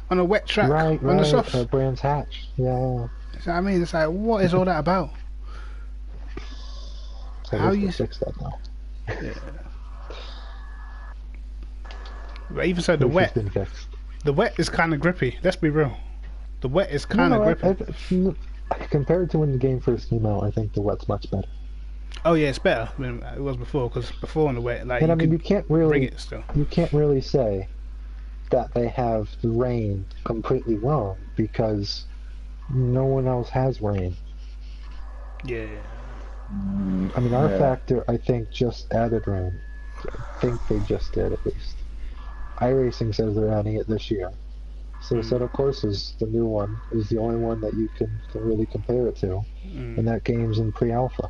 on a wet track on the softs. Brands Hatch. Yeah. So, I mean, it's like, what is all that about? So How they you fix that now? Yeah. But even so, the Which has wet been fixed. is kind of grippy. Let's be real. The wet is kind of grippy. Compared to when the game first came out, I think the wet's much better. Oh yeah, it's better than it was before. Because before on the wet, like, And I mean, you can't really bring it still. You can't really say that they have the rain completely wrong because no one else has rain. Yeah. I mean, our factor, I think, just added rain. I think they just did, at least. iRacing says they're adding it this year. So the set of courses, the new one, is the only one that you can really compare it to. And that game's in pre-alpha.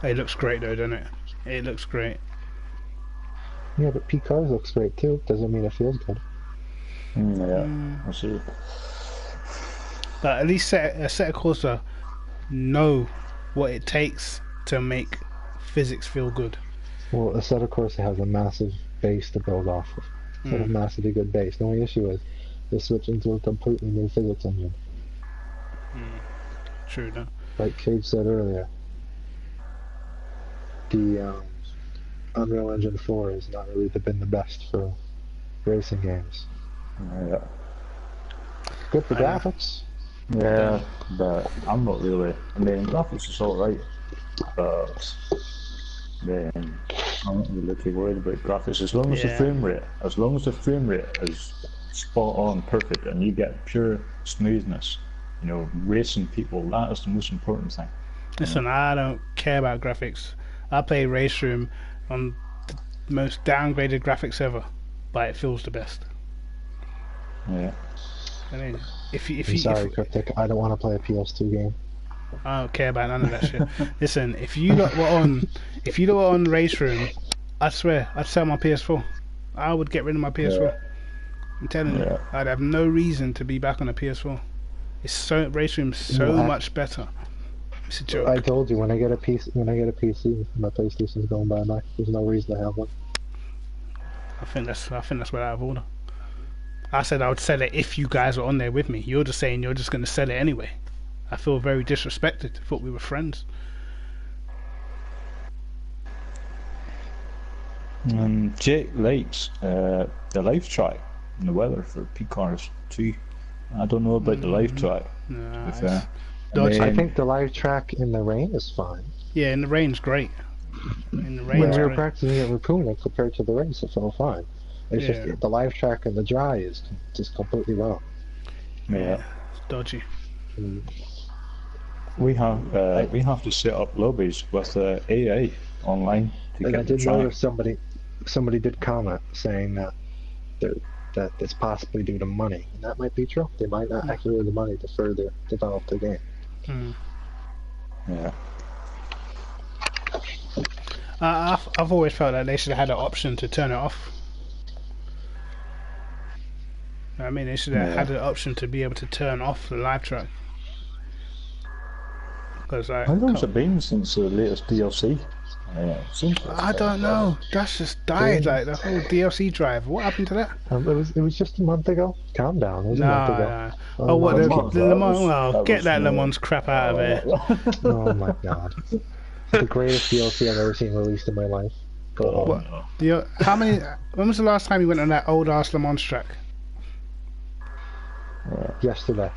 It looks great though, doesn't it? It looks great. Yeah, but P-Cars looks great too. Doesn't mean it feels good. I see. But at least a set of courses know what it takes to make physics feel good. Well, a set of course has a massive base to build off of. It's a massively good base. The only issue is they switch into a completely new physics engine. True, though. Like Cage said earlier, the Unreal Engine 4 has not really been the best for racing games. Yeah. Good for graphics. Yeah, but I'm not really. I mean, graphics is alright, but then I'm not really too worried about graphics as long as the frame rate is spot on, perfect, and you get pure smoothness. You know, racing people, that is the most important thing. Listen, I don't care about graphics. I play Race Room on the most downgraded graphics ever, but it feels the best. Yeah. I mean, I'm sorry, Cryptic. I don't want to play a PS2 game. I don't care about none of that shit. Listen, if you lot were on Race Room, I swear I'd sell my PS4. I would get rid of my PS4. Yeah. I'm telling you, I'd have no reason to be back on a PS4. Race Room's so much better. It's a joke. I told you when I get a PC, my PlayStation's going bye-bye. There's no reason to have one. I think that's well out of order. I said I would sell it if you guys were on there with me. You're just saying you're just going to sell it anyway. I feel very disrespected. I thought we were friends. Jake likes the live track and the weather for P-Cars too. I don't know about the live track. No, I think the live track in the rain is fine. Yeah, in the rain's great. When we were practicing at Rapuna compared to the race, it felt fine. It's just the live track in the dry is just completely wrong. Yeah, it's dodgy. We have to set up lobbies with AI online to and get I did the track. notice somebody did comment saying that it's possibly due to money, and that might be true. They might not actually have the money to further develop the game. Yeah. I've always felt that they should have had an option to turn it off. I mean, they should have had an option to be able to turn off the live track. Because How long's it been since the latest DLC? I don't know. That's just died, like the whole DLC drive. What happened to that? It was just a month ago. Calm down. It was a month ago. No. Oh, what the Le Mans? Well, get that Le Mans crap out of there. Oh my god! The greatest DLC I've ever seen released in my life. Go on. How many? When was the last time you went on that old ass Le Mans track? Yesterday.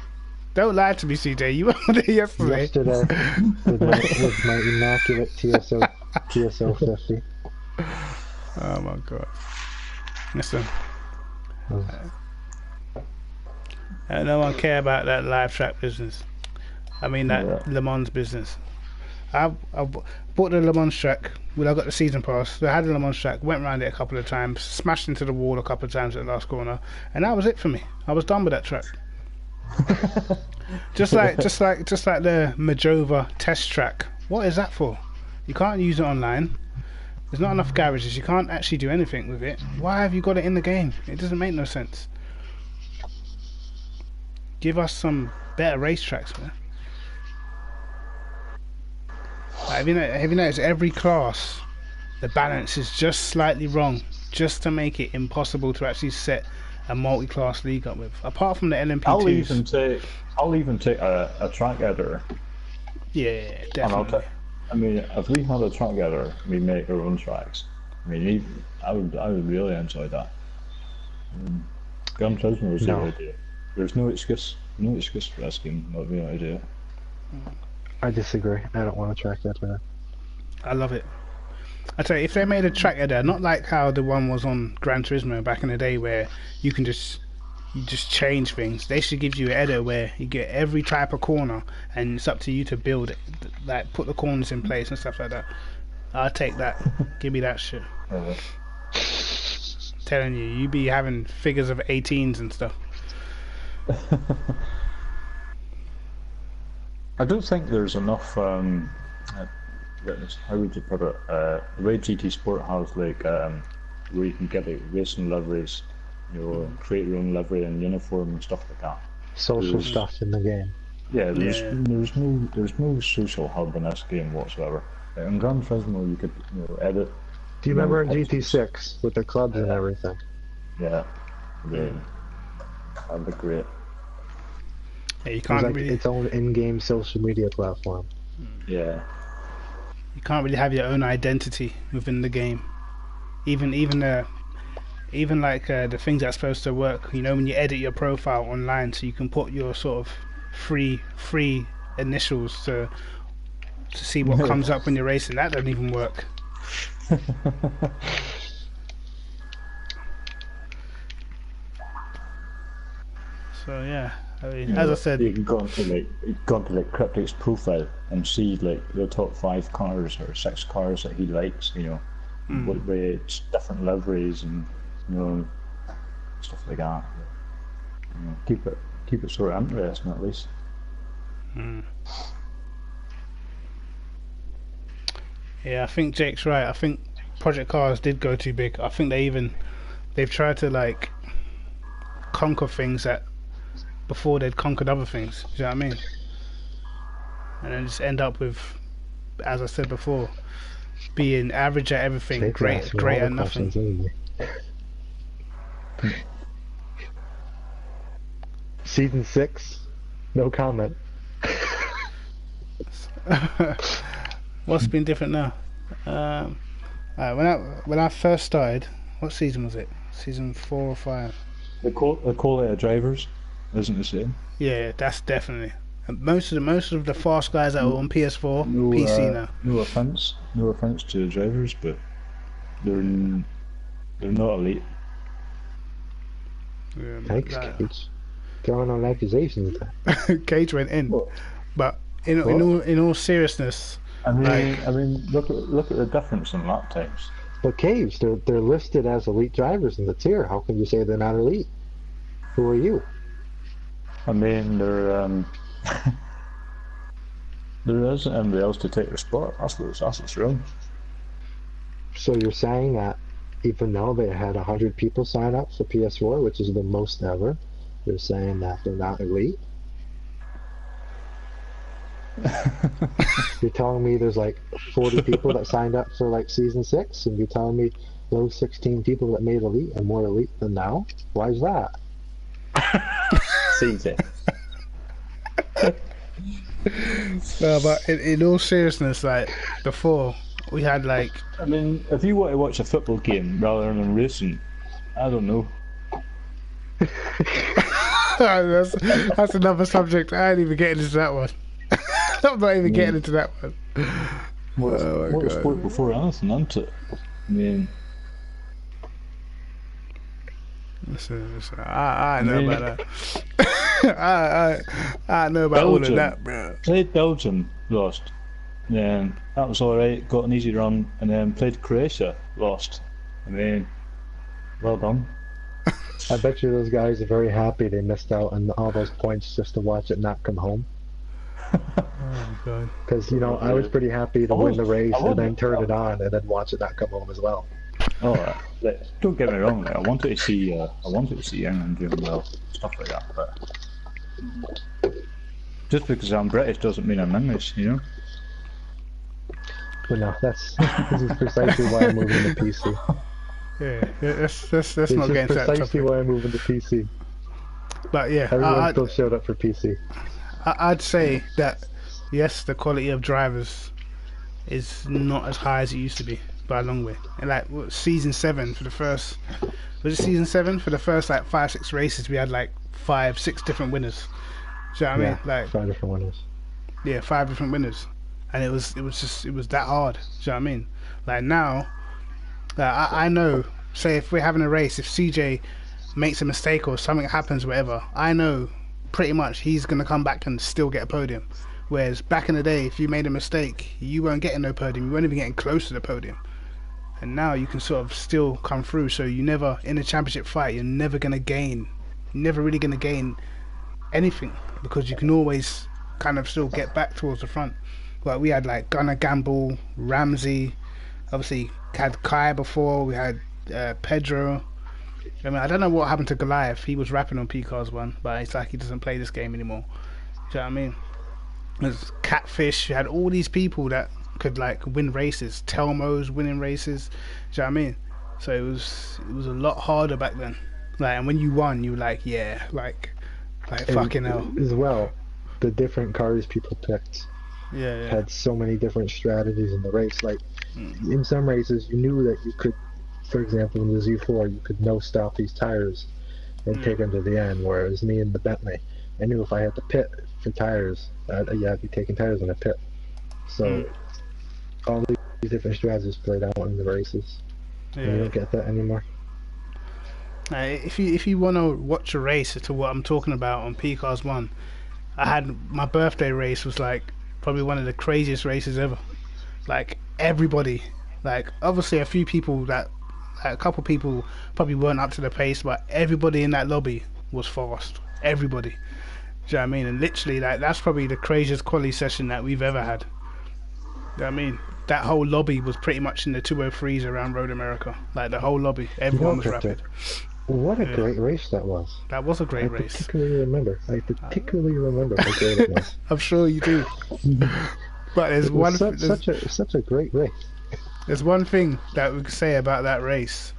Don't lie to me, CJ. You were there yesterday. Yesterday with my immaculate TSO 50. Oh my god. Listen. No one care about that live track business. I mean that Le Mans business. I bought the Le Mans track when I got the season pass. I had the Le Mans track, went around it a couple of times, smashed into the wall a couple of times at the last corner, and that was it for me. I was done with that track. just like the Majova test track. What is that for? You can't use it online. There's not enough garages. You can't actually do anything with it. Why have you got it in the game? It doesn't make no sense. Give us some better racetracks, man. Have you noticed every class, the balance is just slightly wrong, just to make it impossible to actually set a multi-class league up with. Apart from the LMP2s. I'll even take a track editor. Yeah, definitely. I mean, if we had a track editor, we make our own tracks. I mean, I would really enjoy that. Gran Turismo was the idea. There's no excuse for this game not being an idea. I disagree. I don't want a track editor. I love it. I tell you, if they made a track editor, not like how the one was on Gran Turismo back in the day, where you just change things. They should give you an editor where you get every type of corner, and it's up to you to build it, like put the corners in place and stuff like that. I'll take that. Give me that shit. Telling you be having figures of 18s and stuff. I don't think there's enough. How would you put it? The way GT Sport has like where you can get like racing liveries, create your own livery and uniform and stuff like that. Social stuff in the game. Yeah, there's no social hub in this game whatsoever. In Gran Turismo, you could edit. Do you remember in GT6 with the clubs and everything? Yeah, that'd be great. Yeah, you can't like really. Its own in-game social media platform. Yeah. You can't really have your own identity within the game. Even the things that's supposed to work. When you edit your profile online, so you can put your sort of free initials to see what comes up when you're racing. That doesn't even work. So yeah. I mean, as I said, you can go onto Cryptic's profile and see like the top 5 cars or 6 cars that he likes. What rates, different liveries, and stuff like that. Keep it sort of interesting at least. Yeah, I think Jake's right. I think Project Cars did go too big. I think they've tried to like conquer things that before they'd conquered other things. Do you know what I mean? And then just end up with, as I said before, being average at everything, great at nothing. Season 6, no comment. What's been different now? When I first started, what season was it? Season 4 or 5? The quality of drivers isn't the same. Yeah, that's definitely. And most of the fast guys that are on PS4, PC now. No offense to the drivers, but they're not elite. Yeah, thanks, Cage. Throwing on accusations. Cage went in, but in all seriousness, I mean, look at the difference in lap times. But Cage, they're listed as elite drivers in the tier. How can you say they're not elite? Who are you? I mean, there isn't anybody else to take their spot. That's what's wrong. So you're saying that even though they had 100 people sign up for PS4, which is the most ever, you're saying that they're not elite? You're telling me there's like 40 people that signed up for like season 6, and you're telling me those 16 people that made elite are more elite than now? Why is that? CJ. No, but in all seriousness, like before, we had like. I mean, if you want to watch a football game rather than racing, I don't know. that's another subject. I ain't even getting into that one. I'm not even getting into that one. Motorsport before anything, isn't it? I mean, I know about that. I know about all of that, bro. Played Belgium, lost. Then that was alright, got an easy run, and then played Croatia, lost. I mean, well done. I bet you those guys are very happy they missed out on all those points just to watch it not come home. Oh god. Because, you know, I was pretty happy to win the race and then turn it on and then watch it not come home as well. Oh, don't get me wrong. I wanted to see England doing well, stuff like that. But just because I'm British doesn't mean I'm English, you know. But no, this is precisely why I'm moving to PC. Yeah, let's not get into that topic. Precisely why I'm moving to PC. But yeah, everyone still showed up for PC. I'd say that yes, the quality of drivers is not as high as it used to be by a long way. And like season 7 for the first, was it season 7 for the first like 5-6 races? We had like 5-6 different winners. Do you know what I mean? Like 5 different winners. Yeah, 5 different winners, and it was that hard. Do you know what I mean? Like now, I know. Say if we're having a race, if CJ makes a mistake or something happens, whatever, I know pretty much he's gonna come back and still get a podium. Whereas back in the day, if you made a mistake, you weren't getting no podium. You weren't even getting close to the podium. And now you can sort of still come through. So you never, in a championship fight, you're never gonna gain. You're never really gonna gain anything because you can always kind of still get back towards the front. But we had like Gunnar Gamble, Ramsey, obviously had Kai before. We had Pedro. I mean, I don't know what happened to Goliath. He was rapping on PCARS1, but it's like he doesn't play this game anymore. Do you know what I mean? There's Catfish. You had all these people that could like win races. Telmo's winning races. Do you know what I mean? So it was a lot harder back then. Like, and when you won, you were like, yeah, like fucking hell. As well, the different cars people picked had so many different strategies in the race. Like in some races, you knew that you could, for example, in the Z4, you could no stop these tires and take them to the end. Whereas me in the Bentley, I knew if I had to pit for tires, I'd be taking tires in a pit. So all these different strategies played out in the races. And you don't get that anymore. If you want to watch a race to what I'm talking about on PCARS1, I had my birthday race was like probably one of the craziest races ever. Like everybody, like obviously a few people that, like, a couple people probably weren't up to the pace, but everybody in that lobby was fast. Everybody. Do you know what I mean? And literally, like, that's probably the craziest quality session that we've ever had. Do you know what I mean? That whole lobby was pretty much in the 203s around Road America. Like the whole lobby, everyone was rapid. What a great race that was. That was a great race. I particularly remember how great it was. I'm sure you do. But there's such a great race. There's one thing that we could say about that race,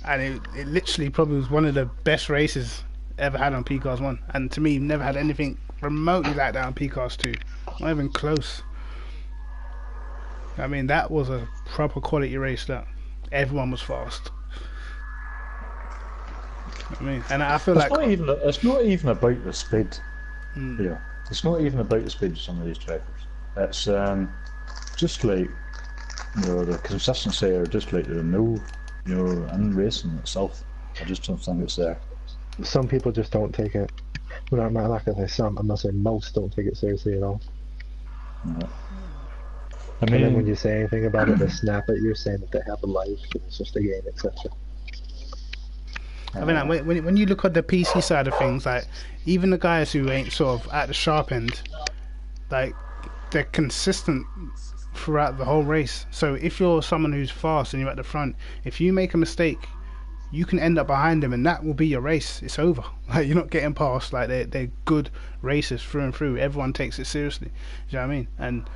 and it literally probably was one of the best races ever had on PCARS1, and to me, never had anything remotely like that on PCARS2. Not even close. I mean, that was a proper quality race. That everyone was fast. I mean, and I feel it's not even about the speed. Yeah, it's not even about the speed of some of these drivers. It's just like, you know, the consistency, or just like the no, you know, in racing itself. I just don't think it's there. Some people just don't take it. Well, I'm not gonna say some. I'm not saying most don't take it seriously at all. Yeah. And then when you say anything about it, they snap at you, saying that they have a life and it's just a game, etc. I mean, like, when you look at the PC side of things, like even the guys who ain't sort of at the sharp end, like they're consistent throughout the whole race. So if you're someone who's fast and you're at the front, if you make a mistake, you can end up behind them, and that will be your race. It's over. Like, you're not getting past. Like, they're good racers through and through. Everyone takes it seriously. Do you know what I mean? And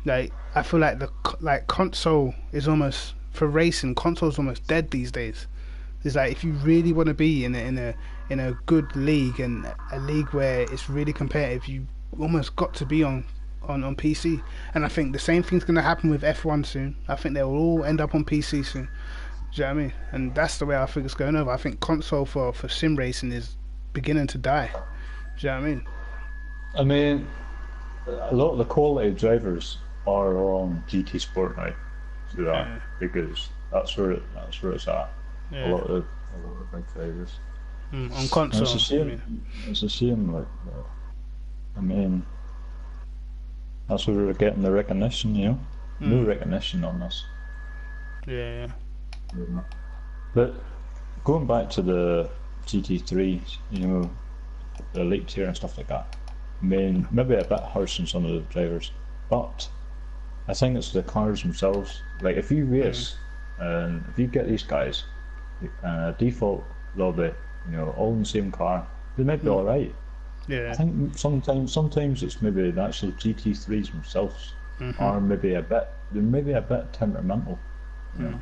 like, I feel like the console is almost, for racing, console's almost dead these days. It's like, if you really want to be in a good league, and a league where it's really competitive, you almost got to be on PC. And I think the same thing's going to happen with F1 soon. I think they'll all end up on PC soon. Do you know what I mean? And that's the way I think it's going over. I think console for sim racing is beginning to die. Do you know what I mean? I mean, a lot of the quality drivers are on GT Sport now. to that Yeah. because that's where it's at. Yeah. A lot of big drivers. On And it's console, a I mean. shame. It's a shame. Like, I mean, that's where we're getting the recognition. No recognition on this. Yeah. But going back to the GT3, the elite tier and stuff like that. I mean, maybe a bit harsh on some of the drivers, but I think it's the cars themselves. Like, if you race and if you get these guys default lobby, all in the same car, they might be all right. Yeah. I think sometimes it's maybe the actual GT3s themselves are maybe a bit temperamental. I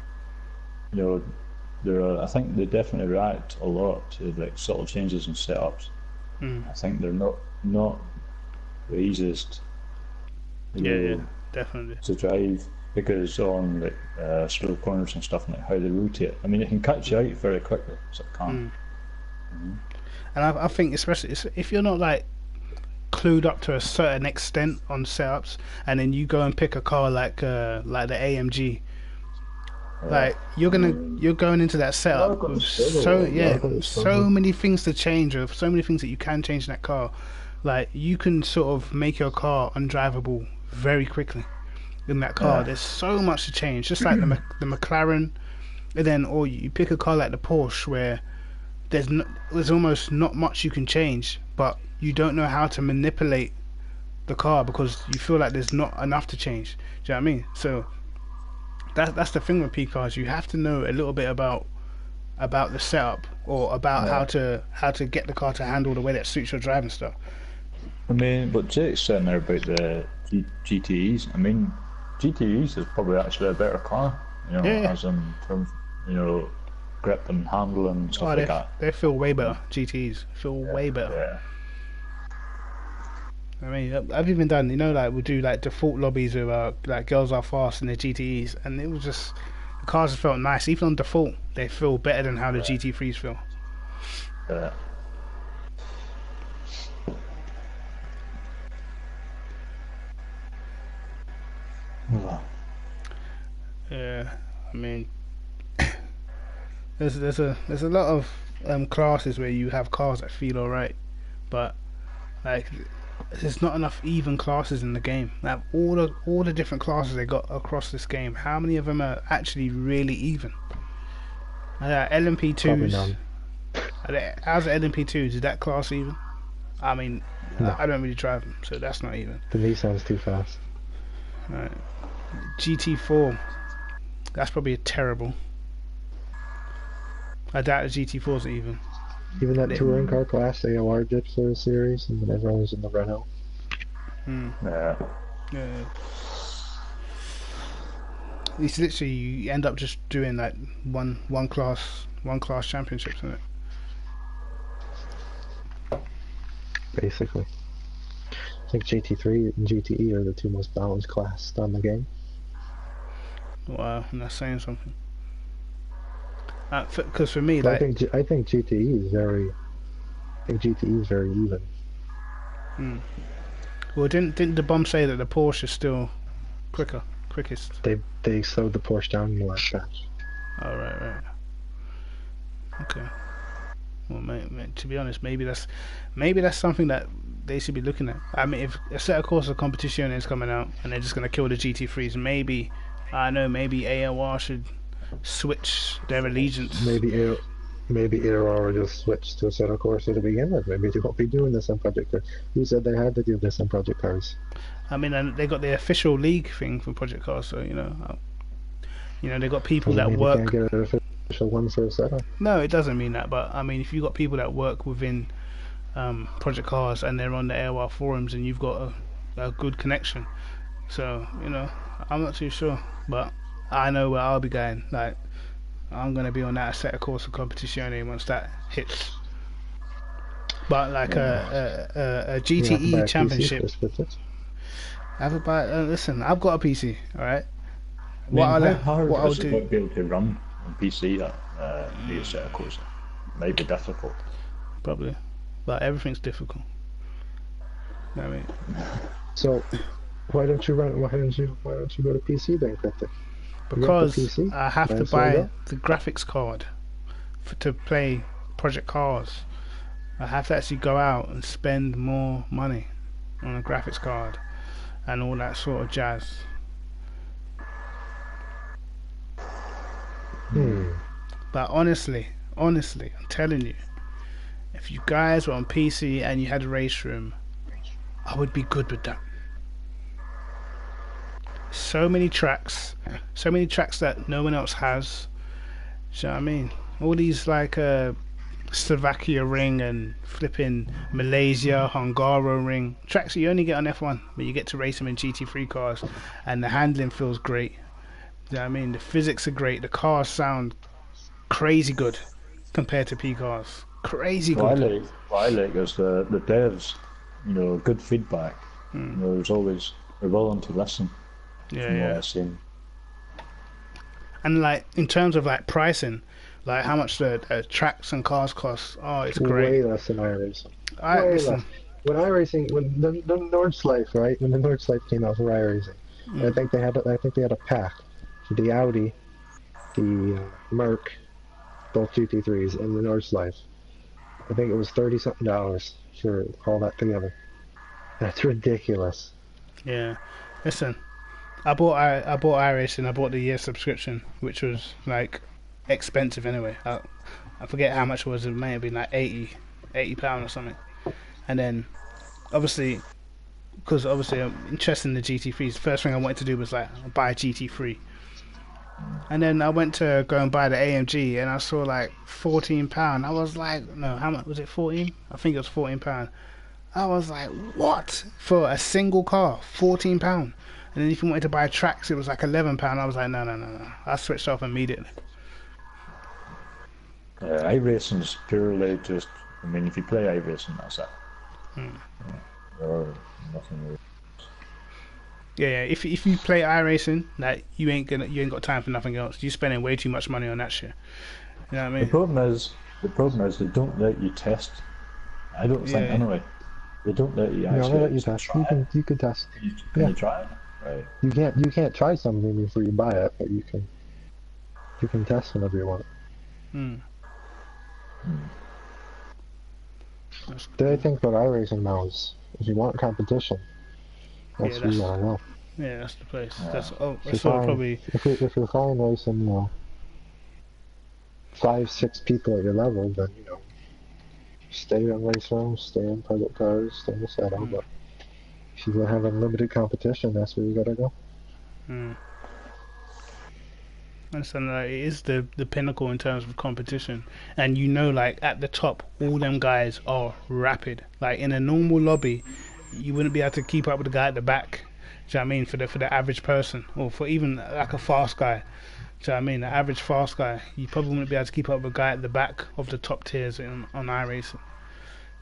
think they definitely react a lot to like subtle changes in setups. I think they're not the easiest Definitely. to drive because on like slow corners and stuff like how they rotate. I mean, it can catch you out very quickly, so it can. And I think especially if you're not like clued up to a certain extent on setups, and then you go and pick a car like the AMG. Like you're going into that setup with so many things to change, or so many things that you can change in that car. Like you can sort of make your car undrivable very quickly in that car. There's so much to change, just like the McLaren, and then or you pick a car like the Porsche where there's almost not much you can change, but you don't know how to manipulate the car because you feel like there's not enough to change. Do you know what I mean? So that's the thing with P cars. You have to know a little bit about the setup or about how to get the car to handle the way that suits your driving style. I mean, but Jake's saying there about the GTEs. I mean, GTEs is probably actually a better car, as in terms, grip and handle and stuff like that. They feel way better. GTEs feel way better. Yeah. I mean, I've even done, like we do like default lobbies with like Girls Are Fast and the GTEs, and it was just the cars have felt nice. Even on default, they feel better than how the GT3s feel. Yeah. Yeah, I mean, there's a lot of classes where you have cars that feel alright, but like there's not enough even classes in the game. Like all the different classes they got across this game, how many of them are actually really even? LMP2s. How's the LMP2s? Is that class even? I mean, no. I don't really drive them, so that's not even. The Nissan's too fast. Right. GT4. That's probably terrible. I doubt the GT4's even. Even that touring car class, they are Gypsy series, and then everyone was in the Renault. Yeah. It's literally you end up just doing like one class championships, isn't it? Basically. I think GT3 and GTE are the two most balanced classes on the game. Wow, and that's saying something. Because for me, but like I think GTE is very even. Well, didn't the bomb say that the Porsche is still quickest? They slowed the Porsche down in the last batch. Oh right. Okay. Well, mate, to be honest, maybe that's something that they should be looking at. I mean, if a set of course of competition is coming out and they're just going to kill the GT3s, maybe AOR should switch their allegiance. Maybe AOR will just switch to a set of course to begin with. Maybe they won't be doing this on Project Cars. Who said they had to do this on Project Cars? I mean, and they got the official league thing for Project Cars, so they got people that work. Can't get an official one for a setup. No, it doesn't mean that. But I mean, if you got people that work within Project Cars and they're on the AOR forums, and you've got a good connection, so I'm not too sure, but I know where I'll be going. Like, I'm gonna be on that set of course of competition once that hits. But like a GTE championship. Listen, I've got a PC. All right. How hard is it to be able to run on PC these set of courses? Might be difficult. Probably, but everything's difficult. I mean. So, why don't you go to PC then, Cryptic? because PC? I have Might to as well buy go. the graphics card to play Project Cars. I have to actually go out and spend more money on a graphics card and all that sort of jazz. But honestly, I'm telling you, if you guys were on PC and you had a race room, I would be good with that. So many tracks that no one else has. Do you know what I mean? All these like Slovakia ring and flipping Malaysia, Hungaro ring tracks that you only get on F1, but you get to race them in GT3 cars, and the handling feels great. Do you know what I mean? The physics are great. The cars sound crazy good compared to P cars. Crazy good. What I like is the devs, good feedback. There's always they're willing to listen. From what I've seen. And like in terms of like pricing, like how much the tracks and cars cost. Oh, it's great. Way less than iRacing. Listen. Less. When iRacing, when the Nordschleife, right? When the Nordschleife came out for iRacing, I think they had a pack for the Audi, the Merc, both GT3s, and the Nordschleife. I think it was $30-something for all that together. That's ridiculous. Yeah. Listen, I bought iRacing. I bought the year subscription, which was like expensive anyway. I forget how much it was. It may have been like £80 or something. And then, obviously, because I'm interested in the GT3s, the first thing I wanted to do was like buy a GT3. And then I went to go and buy the AMG, and I saw like £14. I was like, no, how much was it? 14? I think it was £14. I was like, what? For a single car, £14. And then if you wanted to buy tracks, it was like £11. I was like, no. I switched off immediately. iRacing's purely just, if you play iRacing, that's it. Or nothing really. Yeah. If you play iRacing, like you ain't got time for nothing else. You're spending way too much money on that shit. You know what I mean? The problem is they don't let you test. I don't think anyway. They don't let you actually. No, they let you test. You can test. Can you try it? Right. You can't try something before you buy it, but you can test whenever you want. The other thing about iRacing now is if you want competition, that's where you gotta go. Yeah, that's the place. Yeah. That's probably. If you're flying racing, 5-6 people at your level, then stay in race rooms, stay in private cars, stay in the saddle. But if you have unlimited competition, that's where you gotta go. Understand that it is the pinnacle in terms of competition, and like at the top, all them guys are rapid. Like in a normal lobby, you wouldn't be able to keep up with the guy at the back. Do you know what I mean? For the average person, or for even like a fast guy. Do you know what I mean? The average fast guy, you probably wouldn't be able to keep up with a guy at the back of the top tiers on iRacing.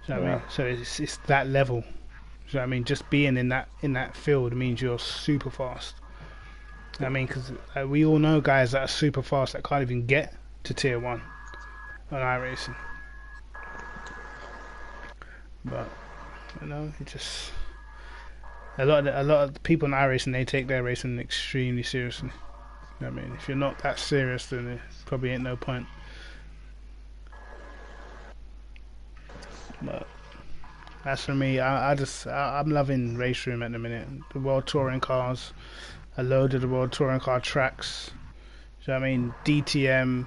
Do you know what I mean? So it's that level. Do you know what I mean? Just being in that field means you're super fast. I mean, because we all know guys that are super fast that can't even get to tier 1 on iRacing. But it just a lot of the people in iRacing, they take their racing extremely seriously. I mean, if you're not that serious, then there probably ain't no point. But as for me, I'm loving Race Room at the minute. The World Touring cars, a load of the World Touring car tracks. So I mean, DTM,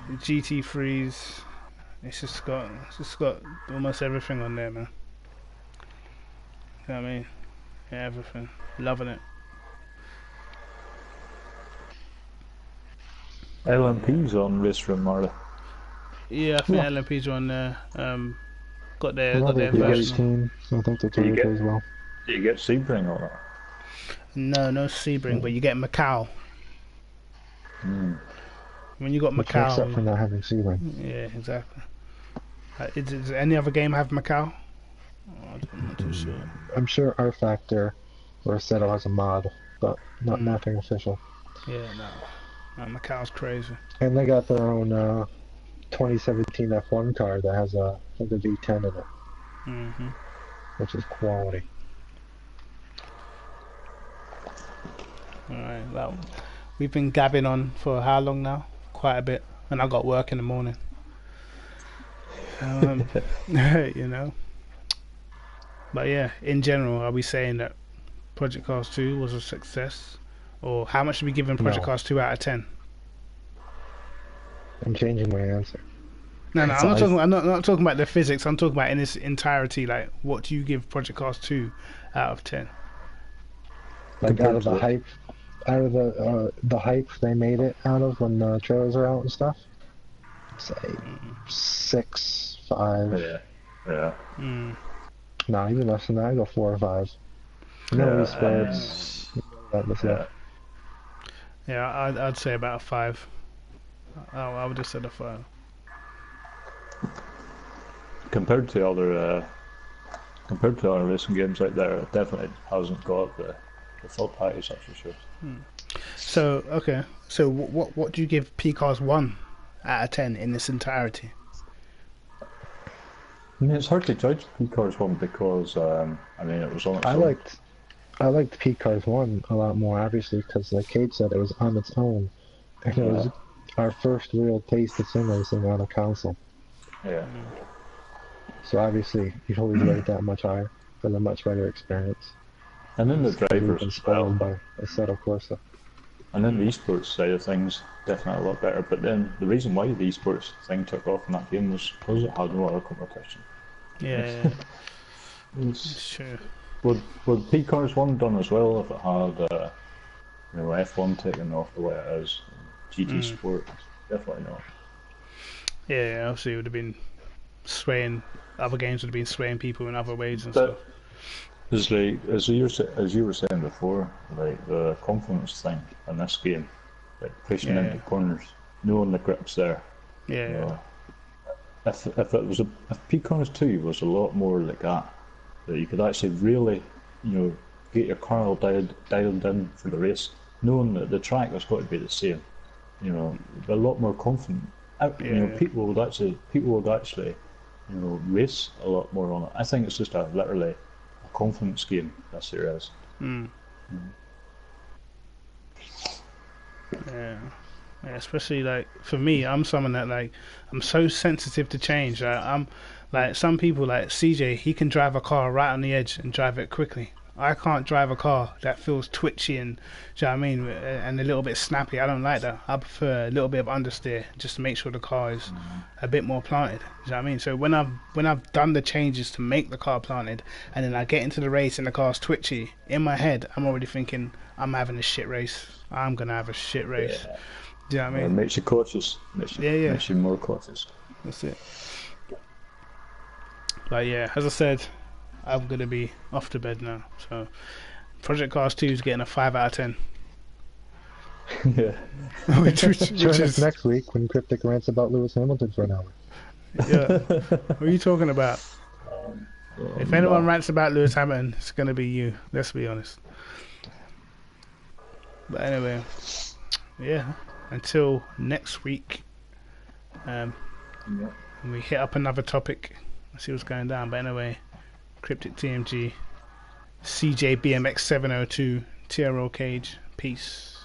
GT3s. It's just got almost everything on there, man. You know what I mean? Yeah, everything. Loving it. LMP's on Race Room, are they? Yeah, I think LMP's are on there. Got their version. I think they're Toyota as well. Do you get Sebring or not? No Sebring, but you get Macau. When you got Macau, except for not having Sebring. Yeah, exactly. Does any other game have Macau? I'm not too sure. I'm sure R Factor or Seto has a mod, but nothing official. Yeah, no, Macau's crazy. And they got their own 2017 F1 car that has a V10 in it, which is quality. All right, well, We've been gabbing on for how long now? Quite a bit, and I got work in the morning. You know. But yeah, in general, are we saying that Project Cars 2 was a success, or how much are we giving Project No. Cars 2 out of 10? I'm changing my answer. No, I'm not Five. talking. I'm not talking about the physics. I'm talking about in its entirety. Like, what do you give Project Cars 2 out of 10? Like Compared out of to the hype, out of the hype they made it out of when the trailers are out and stuff. Say 6, 5. Yeah. No, even less than that. I go 4 or 5. No Yeah, restarts. That was Yeah. Yeah, I'd say about a 5. I would have said a 5. Compared to other racing games out there, it definitely hasn't got the full package, that's for sure. So okay, so what do you give P-Cars 1 out of 10 in its entirety? I mean, it's hard to judge P-Cars 1 because, I mean, it was on its own. I liked P-Cars 1 a lot more, obviously, because like Kate said, it was on its own. And it was our first real taste of sim racing on a console. Yeah. So obviously, you'd always rate that much higher for the much better experience. And then the We've drivers been as well. spoiled by Assetto Corsa. And then the esports side of things, definitely a lot better. But then the reason why the esports thing took off in that game was because it had no other competition. Yeah, it's true. Would P-Cars 1 done as well if it had, F1 taken off the way it is? GT Sport? Definitely not. Yeah, obviously it would have been swaying. Other games would have been swaying people in other ways and But stuff. it's like, as you were saying before, like the confidence thing in this game, like pushing into corners, knowing the grip's there. Yeah, You know, if P-Cars 2 was a lot more like that you could actually really, get your car all dialed in for the race, knowing that the track was got to be the same. Be a lot more confident. People would actually, race a lot more on it. I think it's just literally a confidence game. This year is. Yeah, especially like for me, I'm someone that like I'm so sensitive to change. I'm like some people like CJ. He can drive a car right on the edge and drive it quickly. I can't drive a car that feels twitchy and, do you know what I mean, and a little bit snappy. I don't like that. I prefer a little bit of understeer just to make sure the car is a bit more planted. Do you know what I mean? So when I've done the changes to make the car planted, and then I get into the race and the car's twitchy, in my head I'm already thinking I'm having a shit race. I'm gonna have a shit race. Yeah. Do you know what I It mean? makes you cautious. Makes you more cautious. That's it. But yeah, as I said, I'm gonna be off to bed now. So Project Cars 2 is getting a 5 out of 10. Yeah. which Join us is next week when Cryptic rants about Lewis Hamilton for an hour. yeah. What are you talking about? If anyone rants about Lewis Hamilton, it's gonna be you. Let's be honest. But anyway, yeah. Until next week, we hit up another topic. Let's see what's going down. But anyway, Cryptic TMG, CJ BMX 702, TRO Cage. Peace.